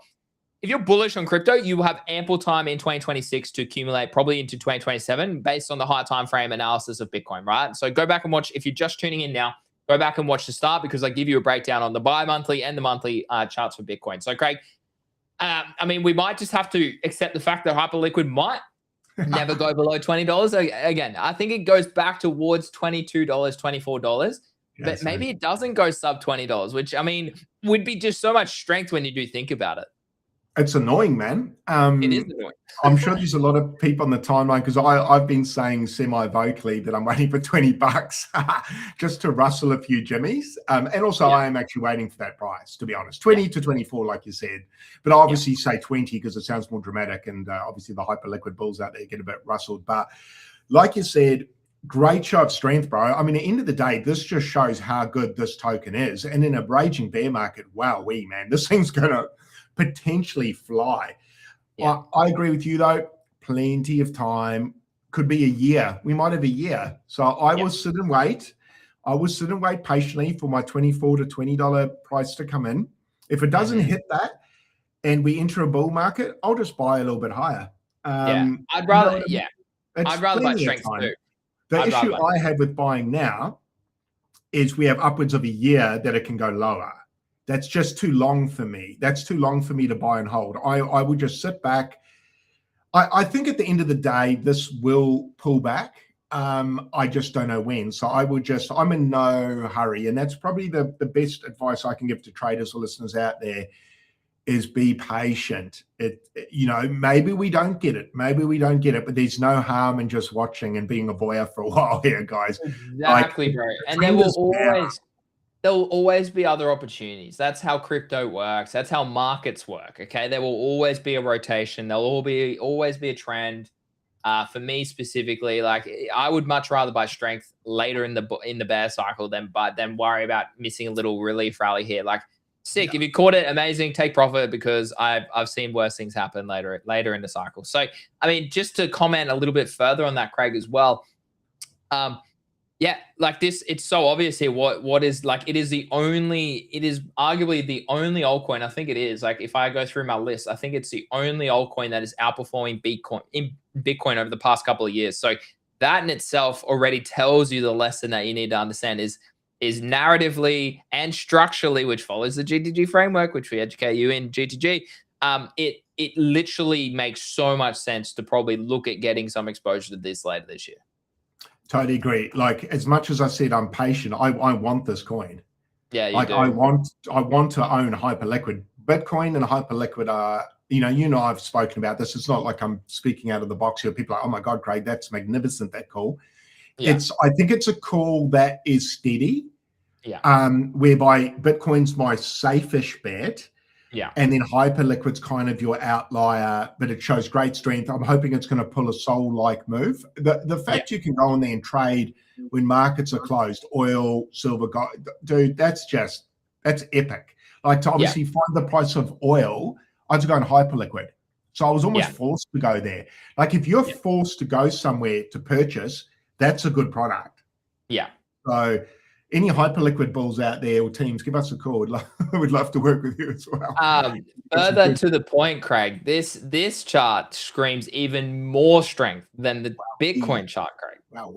bullish on crypto, you will have ample time in 2026 to accumulate, probably into 2027, based on the high time frame analysis of Bitcoin, right? So go back and watch. If you're just tuning in now, go back and watch the start, because I give you a breakdown on the bi-monthly and the monthly charts for Bitcoin. So, Craig, I mean, we might just have to accept the fact that Hyperliquid might never go below $20. Again, I think it goes back towards $22, $24, but maybe it doesn't go sub $20, which, I mean, would be just so much strength when you do think about it. It's annoying, man. It is annoying. I'm sure there's a lot of people on the timeline, because I've been saying semi-vocally that I'm waiting for $20 just to rustle a few jimmies. And also I am actually waiting for that price, to be honest. 20 to 24, like you said. But I obviously say 20 because it sounds more dramatic, and obviously the Hyperliquid bulls out there get a bit rustled. But like you said, great show of strength, bro. I mean, at the end of the day, this just shows how good this token is. And in a raging bear market, wowee, man, this thing's going to potentially fly. I agree with you, though. Plenty of time. Could be a year. We might have a year. So I will sit and wait. I will sit and wait patiently for my $24 to $20 price to come in. If it doesn't hit that and we enter a bull market, I'll just buy a little bit higher. I'd rather, I'd rather buy strength too. The issue I have with buying now is we have upwards of a year that it can go lower. That's just too long for me. That's too long for me to buy and hold. I would just sit back. I think at the end of the day, this will pull back. I just don't know when. So I'm in no hurry. And that's probably the best advice I can give to traders or listeners out there, is be patient. Maybe we don't get it. But there's no harm in just watching and being a voyeur for a while here, guys. Exactly, bro. And there will always be other opportunities. That's how crypto works. That's how markets work. Okay, there will always be a rotation. There'll always be a trend. For me specifically, like, I would much rather buy strength later in the bear cycle than worry about missing a little relief rally here. Like, sick. If you caught it, amazing. Take profit, because I've seen worse things happen later in the cycle. So, I mean, just to comment a little bit further on that, Craig, as well. Yeah, like this, it's so obvious here. What is, like, it is arguably the only altcoin. I think it is, like, if I go through my list, I think it's the only altcoin that is outperforming Bitcoin over the past couple of years. So that in itself already tells you the lesson that you need to understand is narratively and structurally, which follows the GTG framework, which we educate you in GTG. It literally makes so much sense to probably look at getting some exposure to this later this year. Totally agree. Like, as much as I said I'm patient, I want this coin. Yeah, you do. I want to own Hyperliquid. Bitcoin and Hyperliquid are, I've spoken about this. It's not like I'm speaking out of the box here. People are like, oh my God, Craig, that's magnificent, that call. Yeah. I think it's a call that is steady. Yeah. Whereby Bitcoin's my safe-ish bet. Yeah. And then Hyperliquid's kind of your outlier, but it shows great strength. I'm hoping it's going to pull a soul-like move. The fact you can go in there and trade when markets are closed, oil, silver, gold, dude, that's epic. Like, to obviously find the price of oil, I had to go in Hyperliquid. So I was almost forced to go there. Like, if you're forced to go somewhere to purchase, that's a good product. Yeah. So any Hyperliquid bulls out there or teams, give us a call. We'd love to work with you as well. Further to the point, Craig, this chart screams even more strength than the Bitcoin chart, Craig. Wow,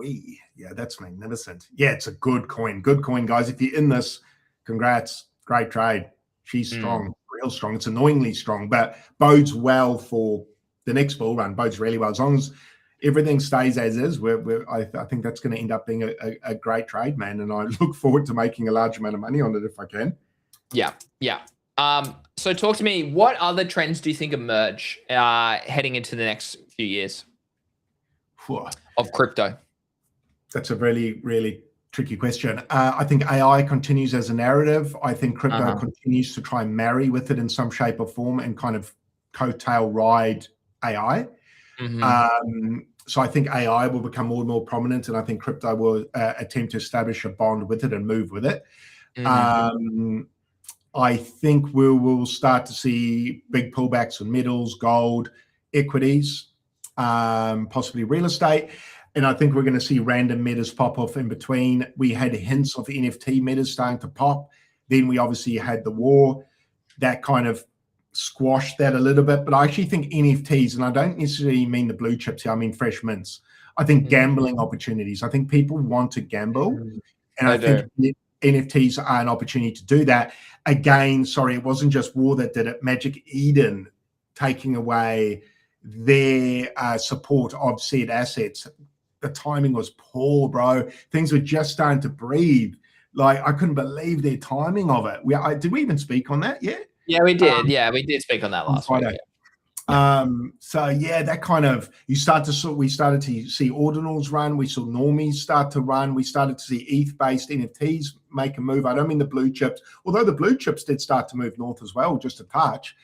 yeah, that's magnificent. Yeah, it's a good coin. Good coin, guys. If you're in this, congrats. Great trade. She's strong, real strong. It's annoyingly strong, but bodes well for the next bull run. Bodes really well. As long as everything stays as is, I think that's going to end up being a great trade, man. And I look forward to making a large amount of money on it if I can. Yeah. So talk to me, what other trends do you think emerge heading into the next few years of crypto? That's a really, really tricky question. I think AI continues as a narrative. I think crypto continues to try and marry with it in some shape or form and kind of coattail ride AI. So I think AI will become more and more prominent, and I think crypto will attempt to establish a bond with it and move with it. I think we will start to see big pullbacks on metals, gold, equities, possibly real estate. And I think we're going to see random metas pop off in between. We had hints of NFT metas starting to pop. Then we obviously had the war. That kind of squashed that a little bit. But I actually think NFTs, and I don't necessarily mean the blue chips here, I mean fresh mints. I think gambling opportunities. I think people want to gamble. And I think NFTs are an opportunity to do that. Again, sorry, it wasn't just war that did it. Magic Eden taking away their support of said assets. The timing was poor, bro. Things were just starting to breathe. Like, I couldn't believe their timing of it. Did we even speak on that yet? Yeah, we did. We did speak on that last Friday. So yeah, that kind of, we started to see ordinals run. We saw normies start to run. We started to see ETH-based NFTs make a move. I don't mean the blue chips, although the blue chips did start to move north as well, just a touch.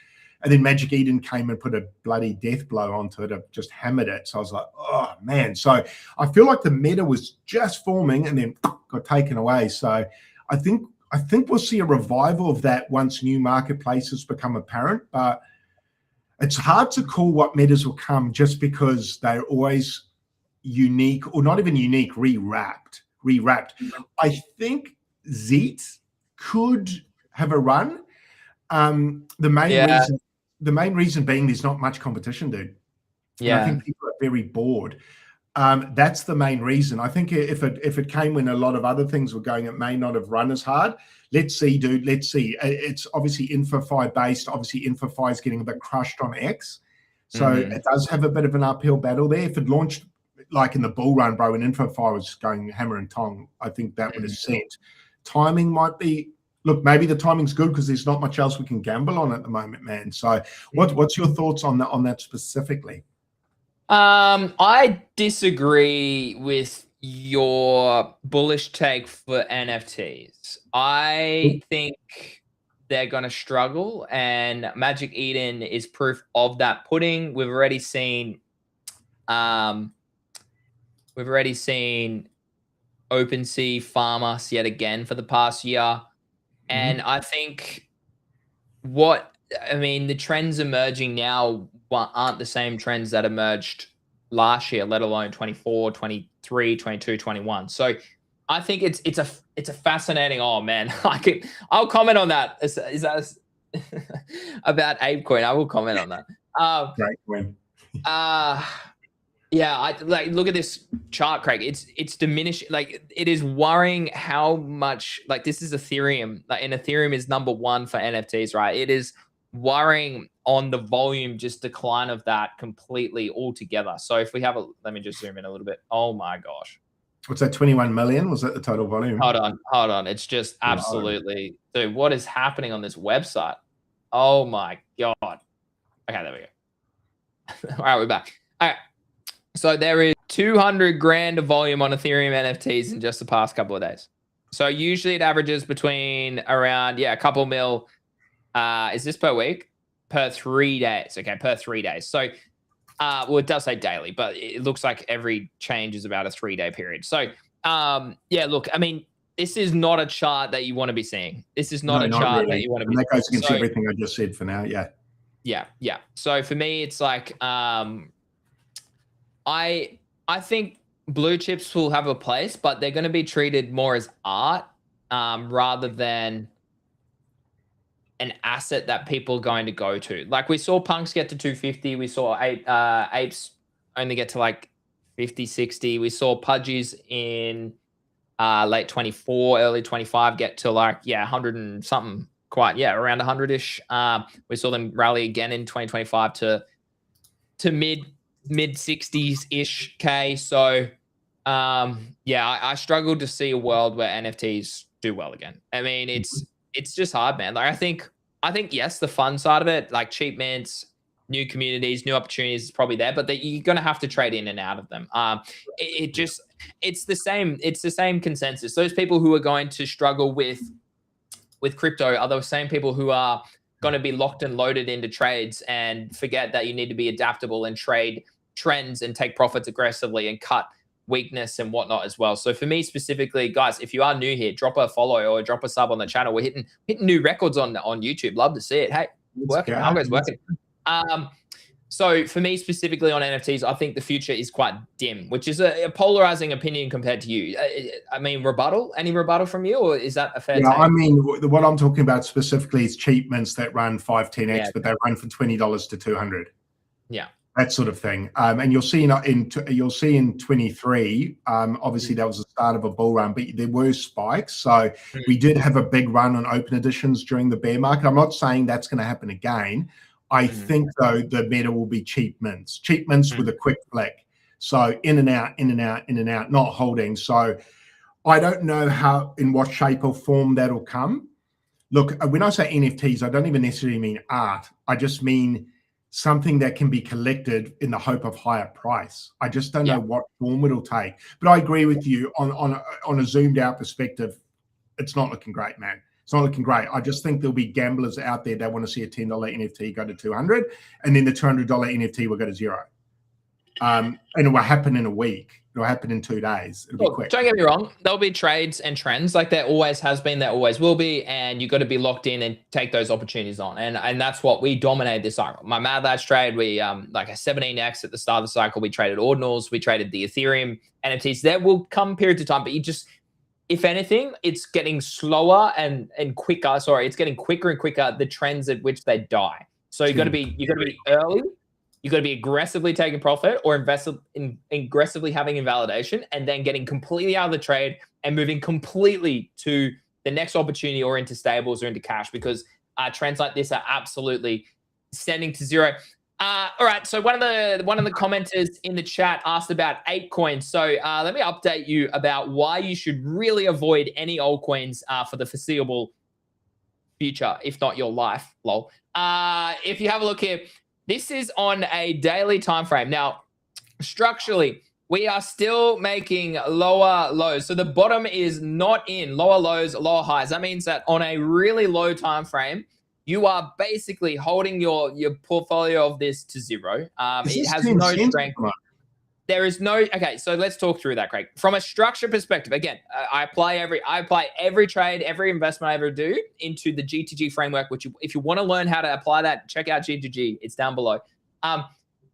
And then Magic Eden came and put a bloody death blow onto it. It just hammered it. So I was like, oh, man. So I feel like the meta was just forming and then got taken away. So I think we'll see a revival of that once new marketplaces become apparent. But it's hard to call what metas will come just because they're always unique, or not even unique, rewrapped. I think ZEET could have a run. The main reason being there's not much competition, dude. And I think people are very bored. That's the main reason. I think if it came when a lot of other things were going, it may not have run as hard. Let's see, dude. Let's see. It's obviously InfoFi based. Obviously, InfoFi is getting a bit crushed on X. So it does have a bit of an uphill battle there. If it launched like in the bull run, bro, and InfoFi was going hammer and tong, I think that would have sent. Timing might be, look, maybe the timing's good because there's not much else we can gamble on at the moment, man. So what's your thoughts on that specifically? I disagree with your bullish take for NFTs. I think they're going to struggle, and Magic Eden is proof of that pudding. We've already seen OpenSea farm us yet again for the past year. And I think the trends emerging now aren't the same trends that emerged last year, let alone 24, 23, 22, 21. So I think it's a fascinating, oh man, I'll comment on that. Is that about ApeCoin? I will comment on that. Great win. Yeah, look at this chart, Craig. It's diminishing. Like, it is worrying how much, like, this is Ethereum. Like, and Ethereum is number one for NFTs, right? It is worrying on the volume just decline of that completely altogether. So if we have let me just zoom in a little bit. Oh my gosh. What's that, 21 million? Was that the total volume? Hold on. It's just absolutely, dude, what is happening on this website? Oh my God. Okay, there we go. All right, we're back. All right. So there is 200 grand of volume on Ethereum NFTs in just the past couple of days. So usually it averages between around, a couple mil Is this per week? Per 3 days. Okay, per 3 days. So, well, it does say daily, but it looks like every change is about a 3-day period. So, yeah, look, I mean, this is not a chart that you want to be seeing. This is not a chart that you want to be seeing. That goes seeing. against everything I just said for now. Yeah. Yeah. So for me, it's like, I think blue chips will have a place, but they're going to be treated more as art, rather than an asset that people are going to go to. Like we saw punks get to 250. We saw apes only get to like 50, 60. We saw pudgies in late 24, early 25 get to like, 100 and something, around 100-ish. We saw them rally again in 2025 to mid 60s-ish K. So I struggled to see a world where NFTs do well again. I mean, it's just hard, man. Like I think yes, the fun side of it, like cheap mints, new communities, new opportunities is probably there, but you're going to have to trade in and out of them. It's the same consensus. Those people who are going to struggle with crypto are those same people who are going to be locked and loaded into trades and forget that you need to be adaptable and trade trends and take profits aggressively and cut weakness and whatnot as well. So for me specifically, guys, if you are new here, drop a follow or drop a sub on the channel. We're hitting new records on YouTube. Love to see it. Hey, working. Algo's working. So for me specifically on NFTs, I think the future is quite dim, which is a polarizing opinion compared to you. I mean, any rebuttal from you, or is that a fair take? I mean, what I'm talking about specifically is cheap mints that run 5, 10x, but they run from $20 to 200. Yeah. That sort of thing. And you'll see in 23, obviously that was the start of a bull run, but there were spikes. So we did have a big run on open editions during the bear market. I'm not saying that's going to happen again. I think though the meta will be cheap mints with a quick flick. So in and out, not holding. So I don't know in what shape or form that'll come. Look, when I say NFTs, I don't even necessarily mean art. I just mean something that can be collected in the hope of higher price. I just don't know what form it'll take. But I agree with you on a zoomed out perspective. It's not looking great, man. It's not looking great. I just think there'll be gamblers out there that want to see a $10 NFT go to 200, and then the $200 NFT will go to 0. And it will happen in a week. It'll happen in 2 days. It'll be quick. Don't get me wrong. There'll be trades and trends like there always has been, there always will be, and you've got to be locked in and take those opportunities on. And that's what we dominated this cycle. My Mad Lads trade, we like a 17x at the start of the cycle. We traded ordinals. We traded the Ethereum NFTs. There will come periods of time, but if anything, it's getting slower and quicker. Sorry, it's getting quicker and quicker, the trends at which they die. So you've got to be early. You've got to be aggressively taking profit or aggressively having invalidation and then getting completely out of the trade and moving completely to the next opportunity or into stables or into cash, because trends like this are absolutely sending to 0. All right. So one of the commenters in the chat asked about ape coins. So let me update you about why you should really avoid any altcoins for the foreseeable future, if not your life. Lol. If you have a look here, this is on a daily time frame. Now, structurally, we are still making lower lows. So the bottom is not in lower lows, lower highs. That means that on a really low time frame, you are basically holding your portfolio of this to 0. It has no strength. There is no. Okay, so let's talk through that, Craig. From a structure perspective, again, I apply every trade, every investment I ever do into the GTG framework. Which, if you want to learn how to apply that, check out GTG. It's down below.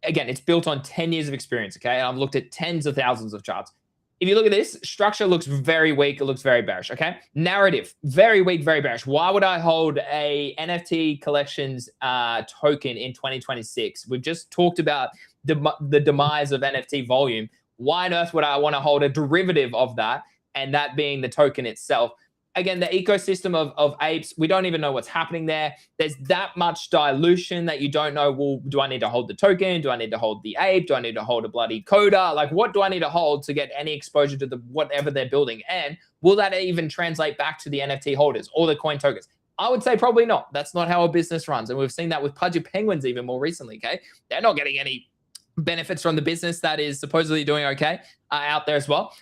Again, it's built on 10 years of experience. Okay, and I've looked at tens of thousands of charts. If you look at this, structure looks very weak. It looks very bearish. Okay, narrative very weak, very bearish. Why would I hold a NFT collections token in 2026? We've just talked about the demise of NFT volume. Why on earth would I want to hold a derivative of that, and that being the token itself? Again, the ecosystem of apes, we don't even know what's happening there. There's that much dilution that you don't know, well, do I need to hold the token? Do I need to hold the ape? Do I need to hold a bloody coda? Like, what do I need to hold to get any exposure to the whatever they're building? And will that even translate back to the NFT holders or the coin tokens? I would say probably not. That's not how a business runs. And we've seen that with Pudgy Penguins even more recently, okay? They're not getting any benefits from the business that is supposedly doing okay out there as well.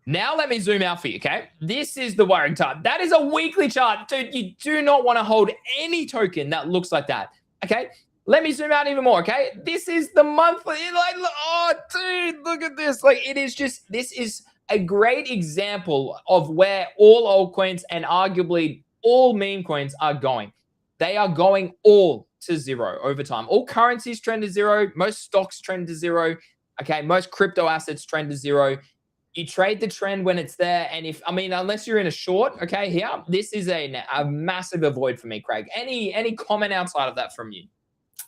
Now let me zoom out for you, okay? This is the worrying chart. That is a weekly chart. Dude, you do not want to hold any token that looks like that, okay? Let me zoom out even more, okay? This is the monthly. Like, oh, dude, look at this. Like, it is just, this is a great example of where all altcoins and arguably all meme coins are going. They are going all to zero over time. All currencies trend to zero. Most stocks trend to zero. Okay, most crypto assets trend to zero. You trade the trend when it's there. And unless you're in a short, okay, here, this is a massive avoid for me, Craig. Any comment outside of that from you?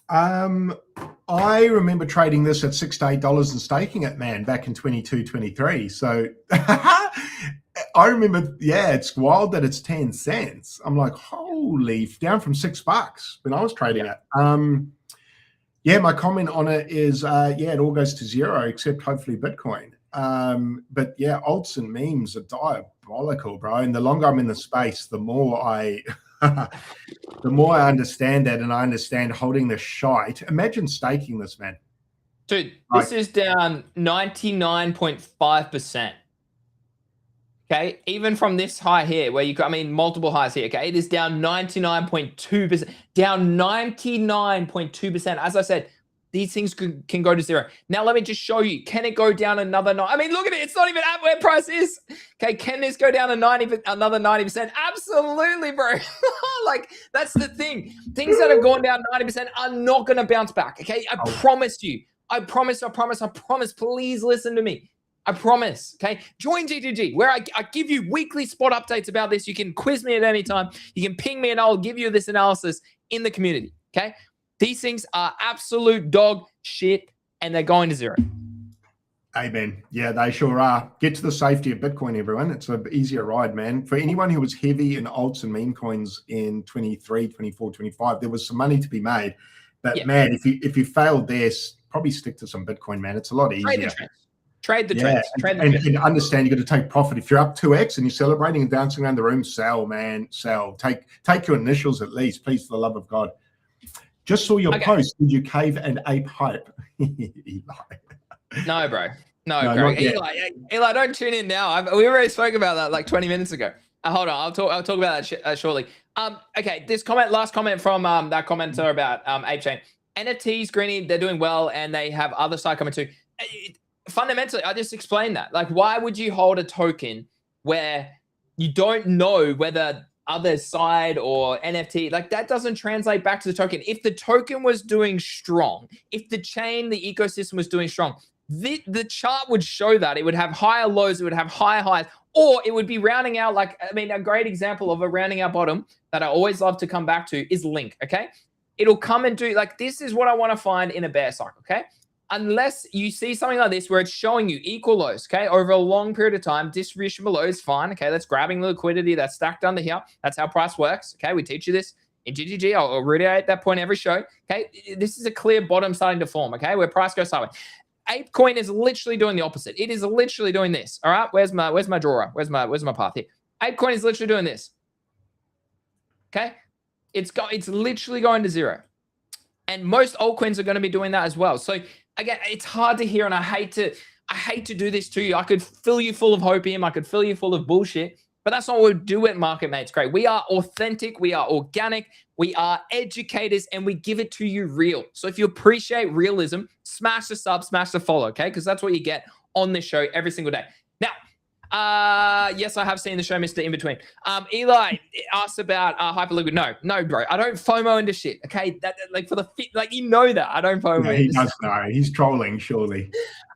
I remember trading this at $6 to $8 and staking it, man, back in 22, 23. So I remember, yeah, it's wild that it's 10 cents. I'm like, holy, down from $6 when I was trading it. Yeah, my comment on it is, yeah, it all goes to zero except hopefully Bitcoin. But yeah, alts and memes are diabolical, bro. And the longer I'm in the space, the more I understand that, and I understand holding the shite. Imagine staking this, man. Dude, this is down 99.5%. Okay, even from this high here, where you got, multiple highs here. Okay, it is down 99.2%, down 99.2%. As I said, these things can go to zero. Now, let me just show you. Can it go down another 9? Look at it. It's not even at where price is. Okay, can this go down another 90%? Absolutely, bro. Like, that's the thing. Things that have gone down 90% are not going to bounce back. Okay, I promise you. I promise. Please listen to me. I promise. Okay, join GGG, where I give you weekly spot updates about this. You can quiz me at any time. You can ping me and I'll give you this analysis in the community. Okay. These things are absolute dog shit, and they're going to zero. Amen. Yeah, they sure are. Get to the safety of Bitcoin, everyone. It's an easier ride, man. For anyone who was heavy in alts and meme coins in 23, 24, 25, there was some money to be made. But yeah, man, if you failed this, probably stick to some Bitcoin, man. It's a lot easier. Trade the trends. And understand you got to take profit. If you're up 2x and you're celebrating and dancing around the room, sell, man, sell. Take your initials at least, please, for the love of God. Just saw your post. Did you cave and ape hype? No, bro. No, bro. Eli, don't tune in now. We already spoke about that like 20 minutes ago. Hold on. I'll talk about that shortly. Okay. This last comment from that commenter about Ape Chain. NFTs, Greeny, they're doing well, and they have other side coming too. Fundamentally, I just explained that. Like, why would you hold a token where you don't know whether other side or NFT, like, that doesn't translate back to the token? If the token was doing strong, if the chain, the ecosystem was doing strong, the chart would show that. It would have higher lows, it would have higher highs, or it would be rounding out. Like, a great example of a rounding out bottom that I always love to come back to is Link, okay? It'll come and do, like, this is what I want to find in a bear cycle, okay? Unless you see something like this where it's showing you equal lows, okay, over a long period of time, distribution below is fine, okay, that's grabbing the liquidity, that's stacked under here, that's how price works, okay, we teach you this in GGG, I'll reiterate that point every show, okay, this is a clear bottom starting to form, okay, where price goes sideways. Apecoin is literally doing the opposite. It is literally doing this, all right, where's my drawer, where's my path here? Apecoin is literally doing this, okay, it's literally going to zero. And most altcoins are going to be doing that as well. So again, it's hard to hear, and I hate to do this to you. I could fill you full of hopium. I could fill you full of bullshit, but that's not what we do at Market Mates, Craig. We are authentic. We are organic. We are educators, and we give it to you real. So if you appreciate realism, smash the sub, smash the follow, okay? Because that's what you get on this show every single day. Now, yes, I have seen the show, Mr. In Between. Eli asked about Hyperliquid. No, bro. I don't FOMO into shit. Okay, that like for the fit, like, you know that I don't FOMO. No, he does know. He's trolling, surely.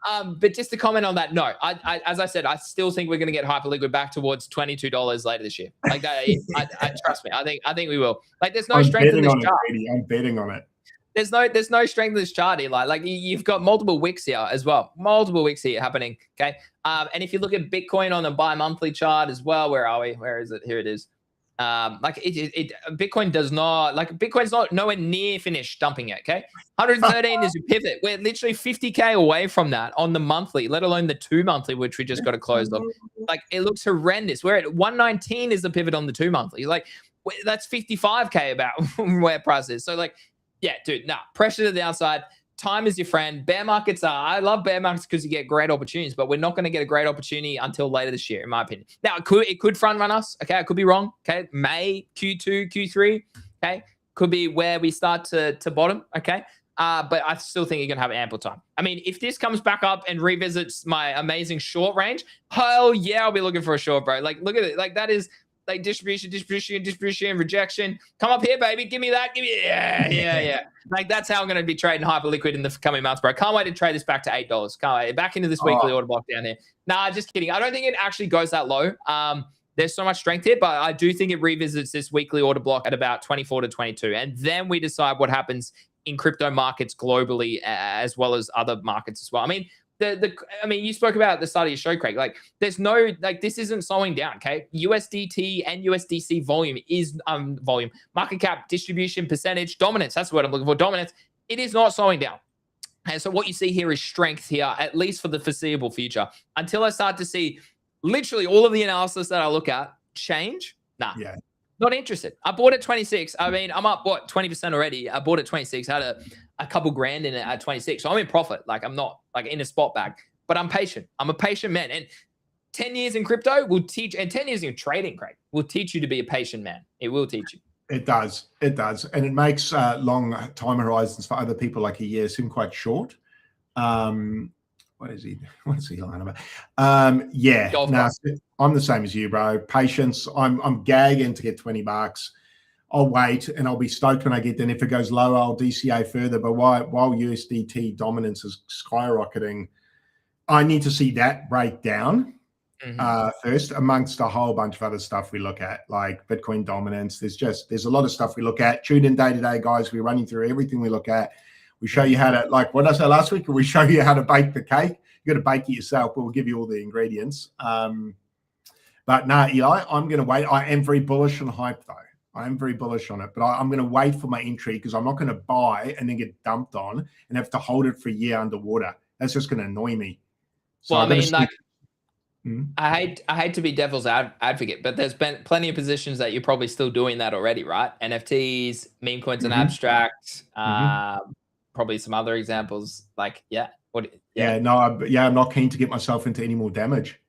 But just to comment on that, no. I as I said, I still think we're going to get Hyperliquid back towards $22 later this year. Like that, I trust me. I think we will. Like, there's no strength in this chart. I'm betting on it. There's no strength in this chart, Eli. Like, you've got multiple wicks here as well. Multiple wicks here happening, okay? And if you look at Bitcoin on a bi-monthly chart as well, where are we? Where is it? Here it is. Like, Bitcoin does not, like, Bitcoin's not nowhere near finished dumping yet, okay? 113 is a pivot. We're literally 50K away from that on the monthly, let alone the 2 monthly, which we just got to close off. Like, it looks horrendous. We're at 119 is the pivot on the 2 monthly. Like, that's 55K about where price is. So, like, yeah, dude, pressure to the downside. time is your friend. Bear markets I love bear markets because you get great opportunities, but we're not going to get a great opportunity until later this year, in my opinion. Now, it could front run us. Okay, I could be wrong. Okay, May, Q2, Q3. Okay, could be where we start to bottom. Okay, but I still think you're going to have ample time. I mean, if this comes back up and revisits my amazing short range, hell yeah, I'll be looking for a short, bro. Like, look at it. Like, that is like distribution, rejection. Come up here, baby. Give me that. Yeah. Like, that's how I'm going to be trading hyperliquid in the coming months, bro. Can't wait to trade this back to $8. Can't wait. Back into this weekly order block down here. Nah, just kidding. I don't think it actually goes that low. There's so much strength here, but I do think it revisits this weekly order block at about 24 to 22. And then we decide what happens in crypto markets globally, as well as other markets as well. I mean, I mean, you spoke about at the start of your show, Craig. Like, there's no, like, this isn't slowing down. Okay, USDT and USDC volume is market cap, distribution, percentage, dominance. That's what I'm looking for. Dominance. It is not slowing down. And so what you see here is strength here, at least for the foreseeable future, until I start to see literally all of the analysis that I look at change. Nah. Yeah. Not interested. I bought at 26. I mean, I'm up, what, 20% already. I bought at 26, had a couple grand in it at 26. So I'm in profit. Like, I'm not like in a spot bag, but I'm patient. I'm a patient man. And 10 years in crypto will teach, and 10 years in trading, Craig, will teach you to be a patient man. It will teach you. It does. It does. And it makes long time horizons for other people like a year seem quite short. What is he lying about? Yeah, no, I'm the same as you, bro. Patience. I'm gagging to get $20. I'll wait and I'll be stoked when I get there. And if it goes low, I'll DCA further. But while USDT dominance is skyrocketing, I need to see that break down first, amongst a whole bunch of other stuff we look at, like Bitcoin dominance. There's a lot of stuff we look at. Tune in day to day, guys. We're running through everything we look at. We show you how to, like what I said last week, we show you how to bake the cake. You got to bake it yourself, but we'll give you all the ingredients. But no, Eli, I'm going to wait. I am very bullish on hype, though. I am very bullish on it, but I'm going to wait for my entry because I'm not going to buy and then get dumped on and have to hold it for a year underwater. That's just going to annoy me. So well, I mean, like, I hate to be devil's advocate, but there's been plenty of positions that you're probably still doing that already, right? NFTs, meme coins and abstract, probably some other examples. Like, I'm not keen to get myself into any more damage.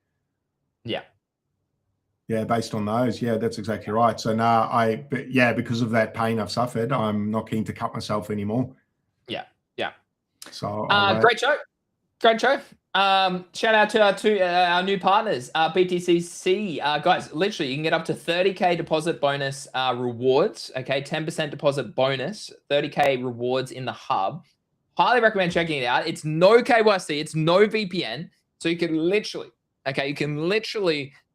Yeah, based on those. Yeah, that's exactly right. So now because of that pain I've suffered, I'm not keen to cut myself anymore. Yeah. So great show. Shout out to our new partners, BTCC. Guys, literally, you can get up to 30K deposit bonus rewards. Okay, 10% deposit bonus, 30K rewards in the hub. Highly recommend checking it out. It's no KYC, it's no VPN, so you can literally,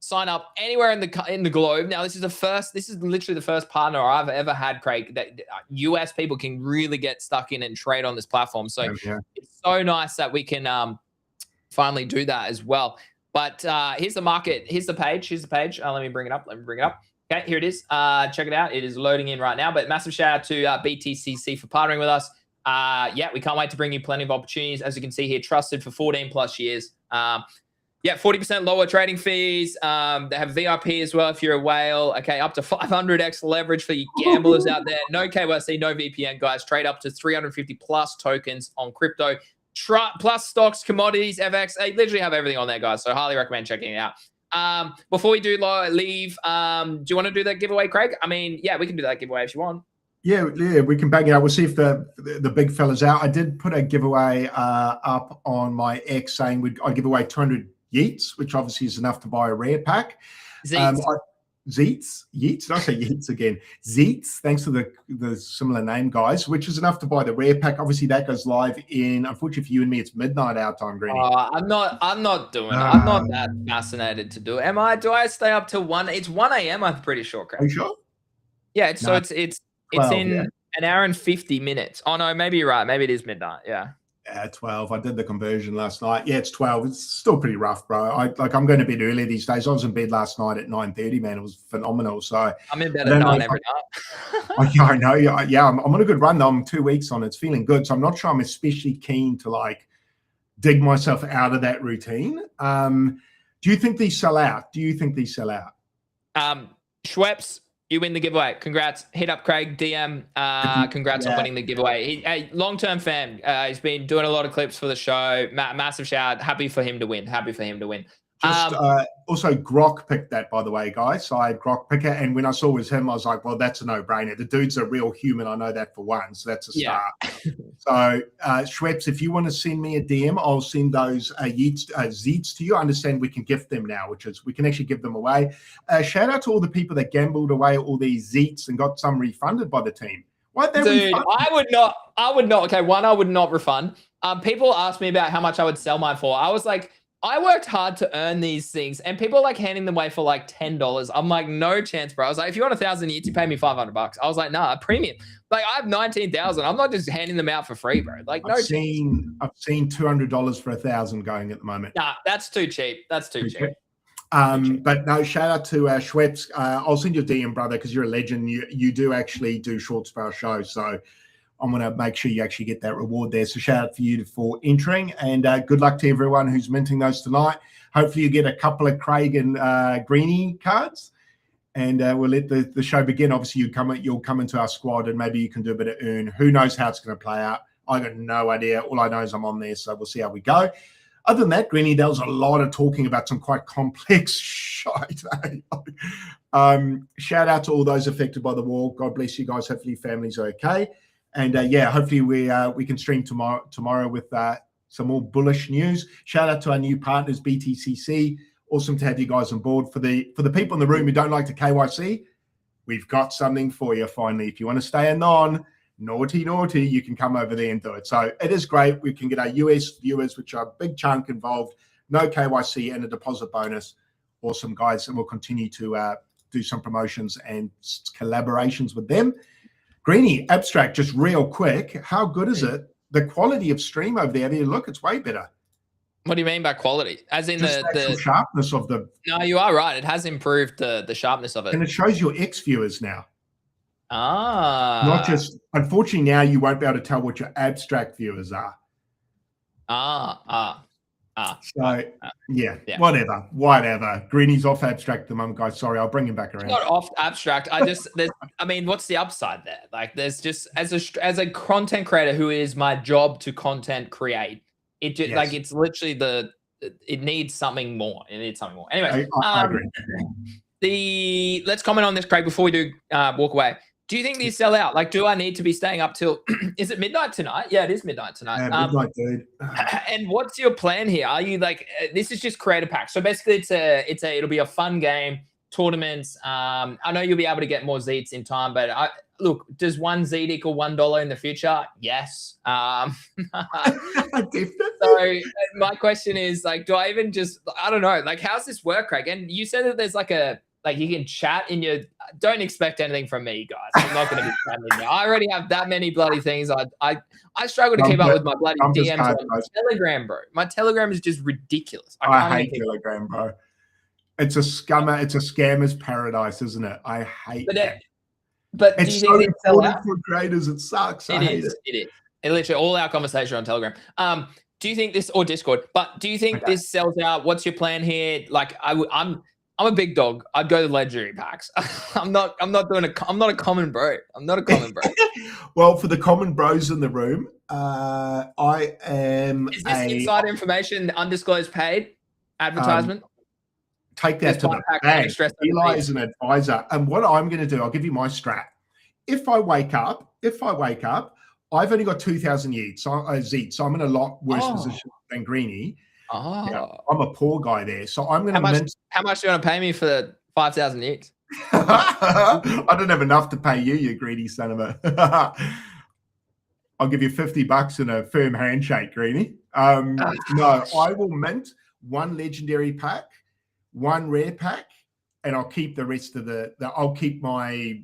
sign up anywhere in the globe. Now, this is literally the first partner I've ever had, Craig, that US people can really get stuck in and trade on this platform. So it's so nice that we can finally do that as well. But here's the market. Here's the page. Let me bring it up. Okay, here it is. Check it out. It is loading in right now. But massive shout out to BTCC for partnering with us. We can't wait to bring you plenty of opportunities. As you can see here, trusted for 14 plus years. 40% lower trading fees. They have VIP as well if you're a whale. Okay, up to 500x leverage for you gamblers out there. No KYC, no VPN, guys. Trade up to 350 plus tokens on crypto, plus stocks, commodities, FX. They literally have everything on there, guys. So highly recommend checking it out. Before we do leave, do you want to do that giveaway, Craig? I mean, we can do that giveaway if you want. Yeah, we can bang it out. We'll see if the big fella's out. I did put a giveaway up on my X saying I'd give away 200 Yeets, which obviously is enough to buy a rare pack. Zeets. Did I say Yeets again? Zeets. Thanks for the similar name, guys. Which is enough to buy the rare pack. Obviously, that goes live in. Unfortunately for you and me, it's midnight our time, Greeny. I'm not doing it. I'm not that fascinated to do it. Am I? Do I stay up to 1? It's 1 a.m. I'm pretty sure, Craig. Are you sure? Yeah. It's 12, in an hour and 50 minutes. Oh no, maybe you're right. Maybe it is midnight. Yeah. 12. I did the conversion last night. Yeah, it's 12. It's still pretty rough, bro. I'm going to bed early these days. I was in bed last night at 9:30, man. It was phenomenal. So I'm in bed at 9 every night. I know. Yeah, I'm on a good run though. I'm 2 weeks on. It's feeling good. So I'm not sure I'm especially keen to dig myself out of that routine. Do you think these sell out? Schweppes, You win the giveaway. Congrats. Hit up Craig DM. Congrats on winning the giveaway. Hey, long-term fan. He's been doing a lot of clips for the show. Massive shout. Happy for him to win. Just also Grok picked that, by the way, guys. So I had Grok pick it, and when I saw it was him, I was like, well, that's a no-brainer. The dude's a real human. I know that for one, so that's a start. So Schweppes, if you want to send me a DM, I'll send those Zeets to you. I understand we can gift them now, which is we can actually give them away. Shout out to all the people that gambled away all these Zeets and got some refunded by the team. Why'd they refund? I would not. Okay, one, I would not refund. People asked me about how much I would sell mine for. I was like, I worked hard to earn these things, and people are like handing them away for like $10. I'm like, no chance, bro. I was like, if you want 1,000 each, you pay me $500. I was like, nah, premium. Like, I have 19,000. I'm not just handing them out for free, bro. Like, I've seen $200 for 1,000 going at the moment. Nah, that's too cheap. That's too cheap. But no, shout out to Schweppes. I'll send you a DM, brother, because you're a legend. You do actually do shorts for our show, so I'm going to make sure you actually get that reward there. So shout out for you for entering, and good luck to everyone who's minting those tonight. Hopefully you get a couple of Craig and Greenie cards, and we'll let the show begin. Obviously you'll come into our squad, and maybe you can do a bit of earn. Who knows how it's going to play out? I got no idea. All I know is I'm on there, so we'll see how we go. Other than that, Greenie, there was a lot of talking about some quite complex shit. Shout out to all those affected by the war. God bless you guys. Hopefully your families are okay. And hopefully we can stream tomorrow with some more bullish news. Shout out to our new partners, BTCC. Awesome to have you guys on board. For the people in the room who don't like the KYC, we've got something for you finally. If you want to stay anon, naughty, you can come over there and do it. So it is great. We can get our US viewers, which are a big chunk involved, no KYC and a deposit bonus. Awesome, guys. And we'll continue to do some promotions and collaborations with them. Greenie, abstract, just real quick. How good is it? The quality of stream over there, look, it's way better. What do you mean by quality? As in just the sharpness of the... No, you are right. It has improved the sharpness of it. And it shows your X viewers now. Not just... Unfortunately, now you won't be able to tell what your abstract viewers are. Whatever. Greenie's off abstract at the moment, guys. Sorry, I'll bring him back around. It's not off abstract. I mean, what's the upside there? Like, there's just as a content creator who is my job to content create. It just like it's literally it needs something more. It needs something more. Anyway, I agree. Let's comment on this, Craig, before we do walk away. Do you think these sell out? Like, do I need to be staying up till, is it midnight tonight? Yeah, it is midnight tonight. Yeah, midnight, dude. And what's your plan here? Are you like, this is just creator pack. So basically it'll be a fun game, tournaments. I know you'll be able to get more Zeets in time, but look, does one Zeet equal $1 in the future? Yes. So my question is like, do I even I don't know, like, how's this work, Craig? And you said that there's like you can chat in your, don't expect anything from me, guys. I'm not going to be chatting in there. I already have that many bloody things. I struggle to keep up with my bloody DMs on Telegram, bro. My Telegram is just ridiculous. I hate Telegram, bro. It's a scammer's paradise, isn't it? I hate it. But it's so important for creators. It sucks. It is. It literally all our conversation on Telegram. Do you think this, or Discord? But do you think this sells out? What's your plan here? Like, I'm a big dog. I'd go to legendary packs. I'm not a common bro. I'm not a common bro. Well, for the common bros in the room, I am. Is this inside information, undisclosed paid advertisement? Take that to the bank. Eli is an advisor. And what I'm going to do, I'll give you my strat. If I wake up, I've only got 2,000 Zeets, so I'm in a lot worse position than Greenie. Yeah, I'm a poor guy there, so I'm going to. How much do you want to pay me for 5,000 Zeets? I don't have enough to pay you, you greedy son of a. I'll give you $50 and a firm handshake, Greenie. No, I will mint one legendary pack, one rare pack, and I'll keep the rest of I'll keep my,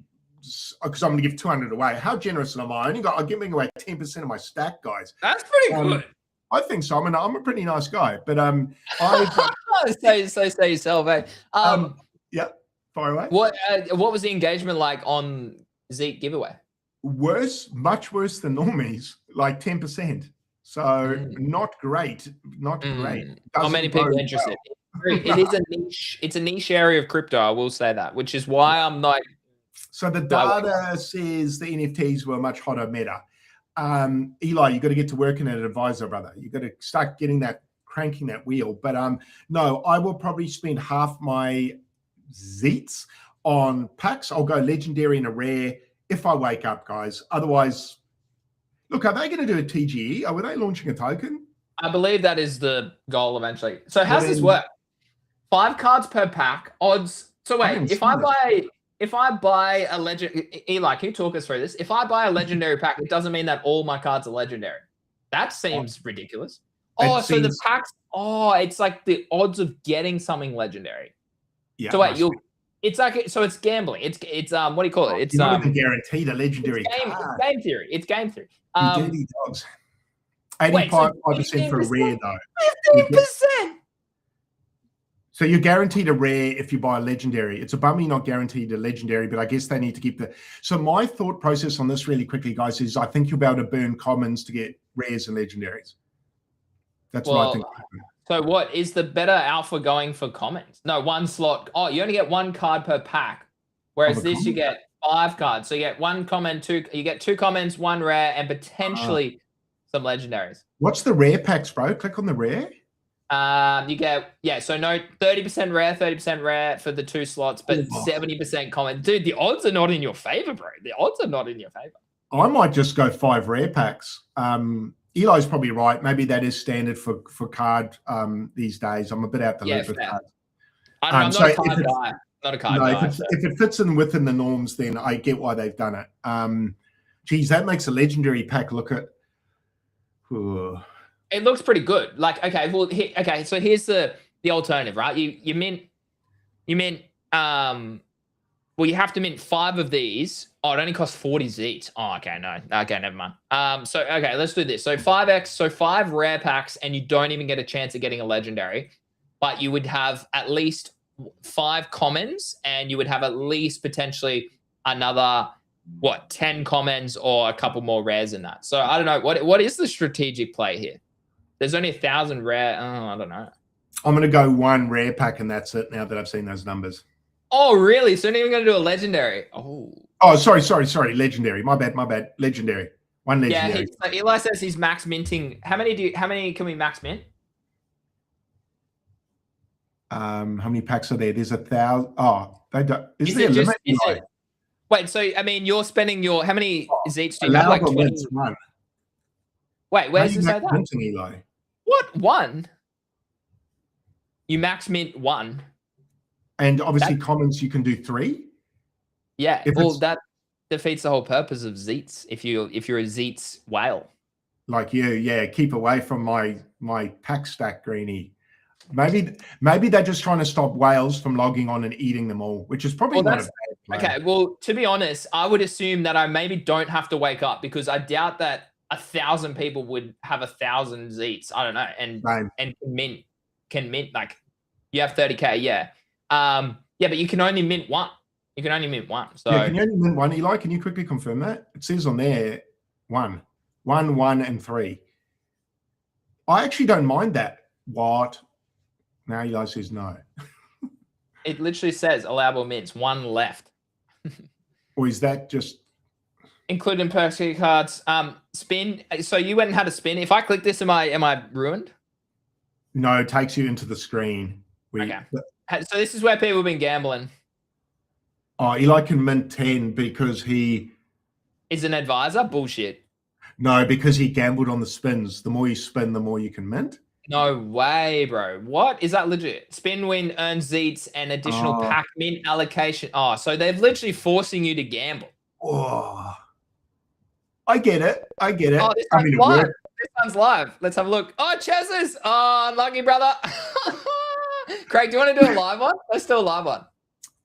because I'm going to give 200 away. How generous am I? I'm giving away 10% of my stack, guys. That's pretty good. I think so. I'm a pretty nice guy, but say yourself, eh? Yeah, far away. What was the engagement like on Zeet giveaway? Worse, much worse than normies, like 10%. So not great, great. Not many people interested. Well. It is a niche. It's a niche area of crypto. I will say that, which is why I'm like So the data says the NFTs were much hotter meta. Eli, you got to get to work in an advisor, brother. You got to start getting that, cranking that wheel. But no, I will probably spend half my zeets on packs. I'll go legendary and a rare if I wake up, guys. Otherwise, look, are they going to do a TGE? Were they launching a token? I believe that is the goal eventually. So how's this work? 5 cards per pack, odds. So wait, if I buy a legend, Eli, can you talk us through this? If I buy a legendary pack, it doesn't mean that all my cards are legendary. That seems ridiculous. Oh, so the packs, it's like the odds of getting something legendary. Yeah. So wait, it's like, so it's gambling. It's what do you call it? It's not even guaranteed a legendary card. It's game theory. It's game theory. You dirty dogs. 85% for a rare though. 15%. So you're guaranteed a rare if you buy a legendary. It's a bummer you're not guaranteed a legendary, but I guess they need to keep the... So my thought process on this really quickly, guys, is I think you'll be able to burn commons to get rares and legendaries. That's what I think. So what is the better alpha going for commons? No, 1 slot. Oh, you only get 1 card per pack. Whereas this, you get 5 cards. So you get 1 common, you get 2 commons, 1 rare, and potentially some legendaries. What's the rare packs, bro? Click on the rare. You get, so no, 30% rare for the 2 slots, but 70% common. Dude, the odds are not in your favor, bro. The odds are not in your favor. I might just go 5 rare packs. Eli's probably right. Maybe that is standard for card these days. I'm a bit out the loop with cards. I'm not a card guy. Not a card guy. If it fits in within the norms, then I get why they've done it. Geez, that makes a legendary pack look at... It looks pretty good. Like, okay, well, so here's the alternative, right? You mint, well, you have to mint 5 of these. Oh, it only costs 40 zeets. Oh, okay, no. Okay, never mind. So, okay, let's do this. So 5x, so 5 rare packs, and you don't even get a chance of getting a legendary, but you would have at least 5 commons, and you would have at least potentially another, 10 commons or a couple more rares in that. So I don't know. What is the strategic play here? There's only 1,000 rare. Oh, I don't know. I'm going to go 1 rare pack, and that's it now that I've seen those numbers. Oh, really? So you're not even going to do a legendary? Oh, sorry. Legendary. My bad. Legendary. 1 legendary. Yeah, so Eli says he's max minting. How many can we max mint? How many packs are there? There's 1,000. Oh, they don't. Is there a limit? Wait, so I mean, you're spending how many zeets do you have? Like 20. Wait, where's this say that? Eli? What? 1? You max mint 1. And obviously commons, you can do 3. Yeah, that defeats the whole purpose of zeets. If you're a zeets whale. Like you, yeah, keep away from my pack stack, Greenie. Maybe they're just trying to stop whales from logging on and eating them all, which is probably not a bad plan. Okay, well, to be honest, I would assume that I maybe don't have to wake up, because I doubt that 1,000 people would have 1,000 zeets. I don't know, and can mint like you have 30k, yeah. But you can only mint 1. You can only mint 1. So can you only mint 1, Eli? Can you quickly confirm that? It says on there 1, and 3. I actually don't mind that. What? Now Eli says no. It literally says allowable mints, 1 left. Or is that just including perks cards? Spin. So you went and had a spin. If I click this, am I ruined? No, it takes you into the screen. Okay. So this is where people have been gambling. Oh, Eli can mint 10 because he is an advisor. Bullshit. No, because he gambled on the spins. The more you spin, the more you can mint. No way, bro. What? Is that legit? Spin win, earn zeets, and additional pack mint allocation. Oh, so they're literally forcing you to gamble. Oh, I get it. Oh, this one's live. This one's live. Let's have a look. Oh, Chesses. Oh, unlucky, brother. Craig, do you want to do a live one? Let's do a live one.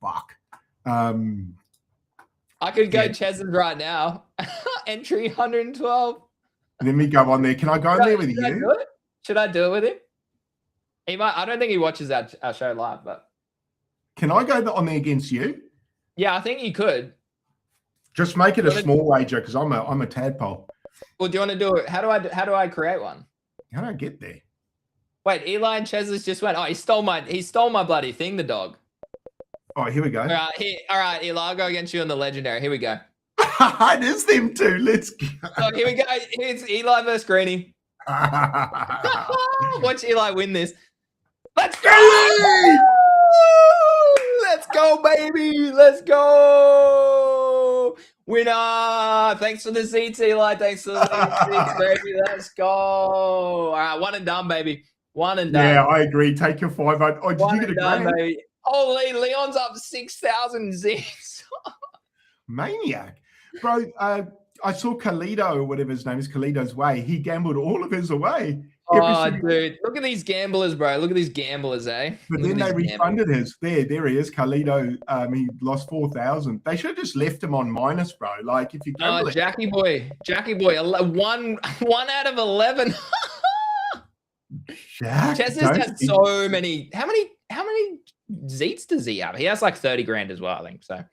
Fuck. I could go Chesses right now. Entry 112. Let me go on there. Can I go on there with you? Should I do it with him? He might. I don't think he watches our show live, but can I go on there against you? Yeah, I think you could. Just make it a small wager, because I'm a tadpole. Well, do you want to do it? How do I create one? How do I get there? Wait, Eli and Chesses just went. Oh, he stole my bloody thing. The dog. Oh, here we go. All right, Eli, I'll go against you on the legendary. Here we go. It is them two. Let's go. So here we go. It's Eli versus Greeny. Watch Eli win this. Let's go! Let's go, baby. Let's go. Winner. Thanks for the seats, Eli. Thanks for the seats, baby. Let's go. All right, one and done, baby. One and done. Yeah, I agree. Take your 5. Oh, did you get a grand? Baby. Holy, Leon's up 6,000 Z's. Maniac. Bro, I saw Kalido, or whatever his name is, Kalido's Way. He gambled all of his away. Oh, dude. Look at these gamblers, bro. Look at these gamblers, eh? But then they refunded his. There he is, Kalido. He lost 4,000. They should have just left him on minus, bro. Like, if you gamble Jackie boy. 1 out of 11. Chess has got so many. How many Zeets does he have? He has like 30 grand as well, I think. So, all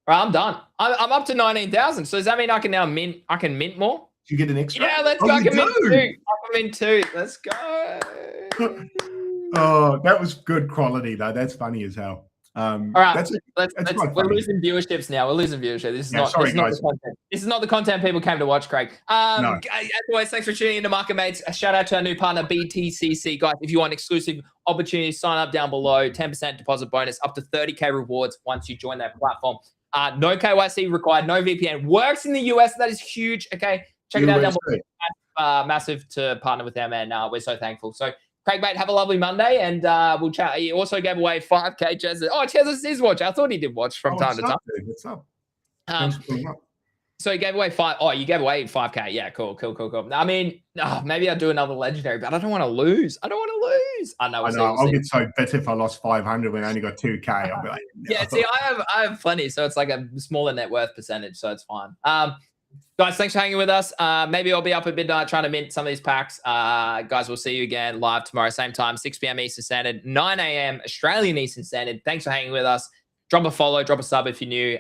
right, I'm done. I'm up to 19,000. So does that mean I can now mint? I can mint more? You get an extra? Yeah, let's go. I can mint 2. I can mint 2. Let's go. Oh, that was good quality though. That's funny as hell. All right, we're losing viewerships now. We're losing viewership. This is not the content. This is not the content people came to watch, Craig. No. As always, thanks for tuning into Market Mates. A shout out to our new partner, BTCC. Guys, if you want exclusive opportunities, sign up down below. 10% deposit bonus, up to 30K rewards once you join that platform. No KYC required, no VPN. Works in the US. That is huge. Okay, check it out down below. Massive to partner with them, and we're so thankful. So, Craig, mate, have a lovely Monday, and we'll chat. He also gave away 5K. Chaz is watch. I thought he did watch from time to time. What's up? So he gave away 5. Oh, you gave away 5K. Yeah, cool. I mean, maybe I'll do another legendary, but I don't want to lose. I know. I'll get so bitter if I lost 500 when I only got 2K. I'll be like, no. Yeah. See, I have plenty, so it's like a smaller net worth percentage, so it's fine. Guys, thanks for hanging with us. Maybe I'll be up at midnight trying to mint some of these packs. Guys, we'll see you again live tomorrow, same time, 6 p.m. Eastern Standard, 9 a.m. Australian Eastern Standard. Thanks for hanging with us. Drop a follow, drop a sub if you're new.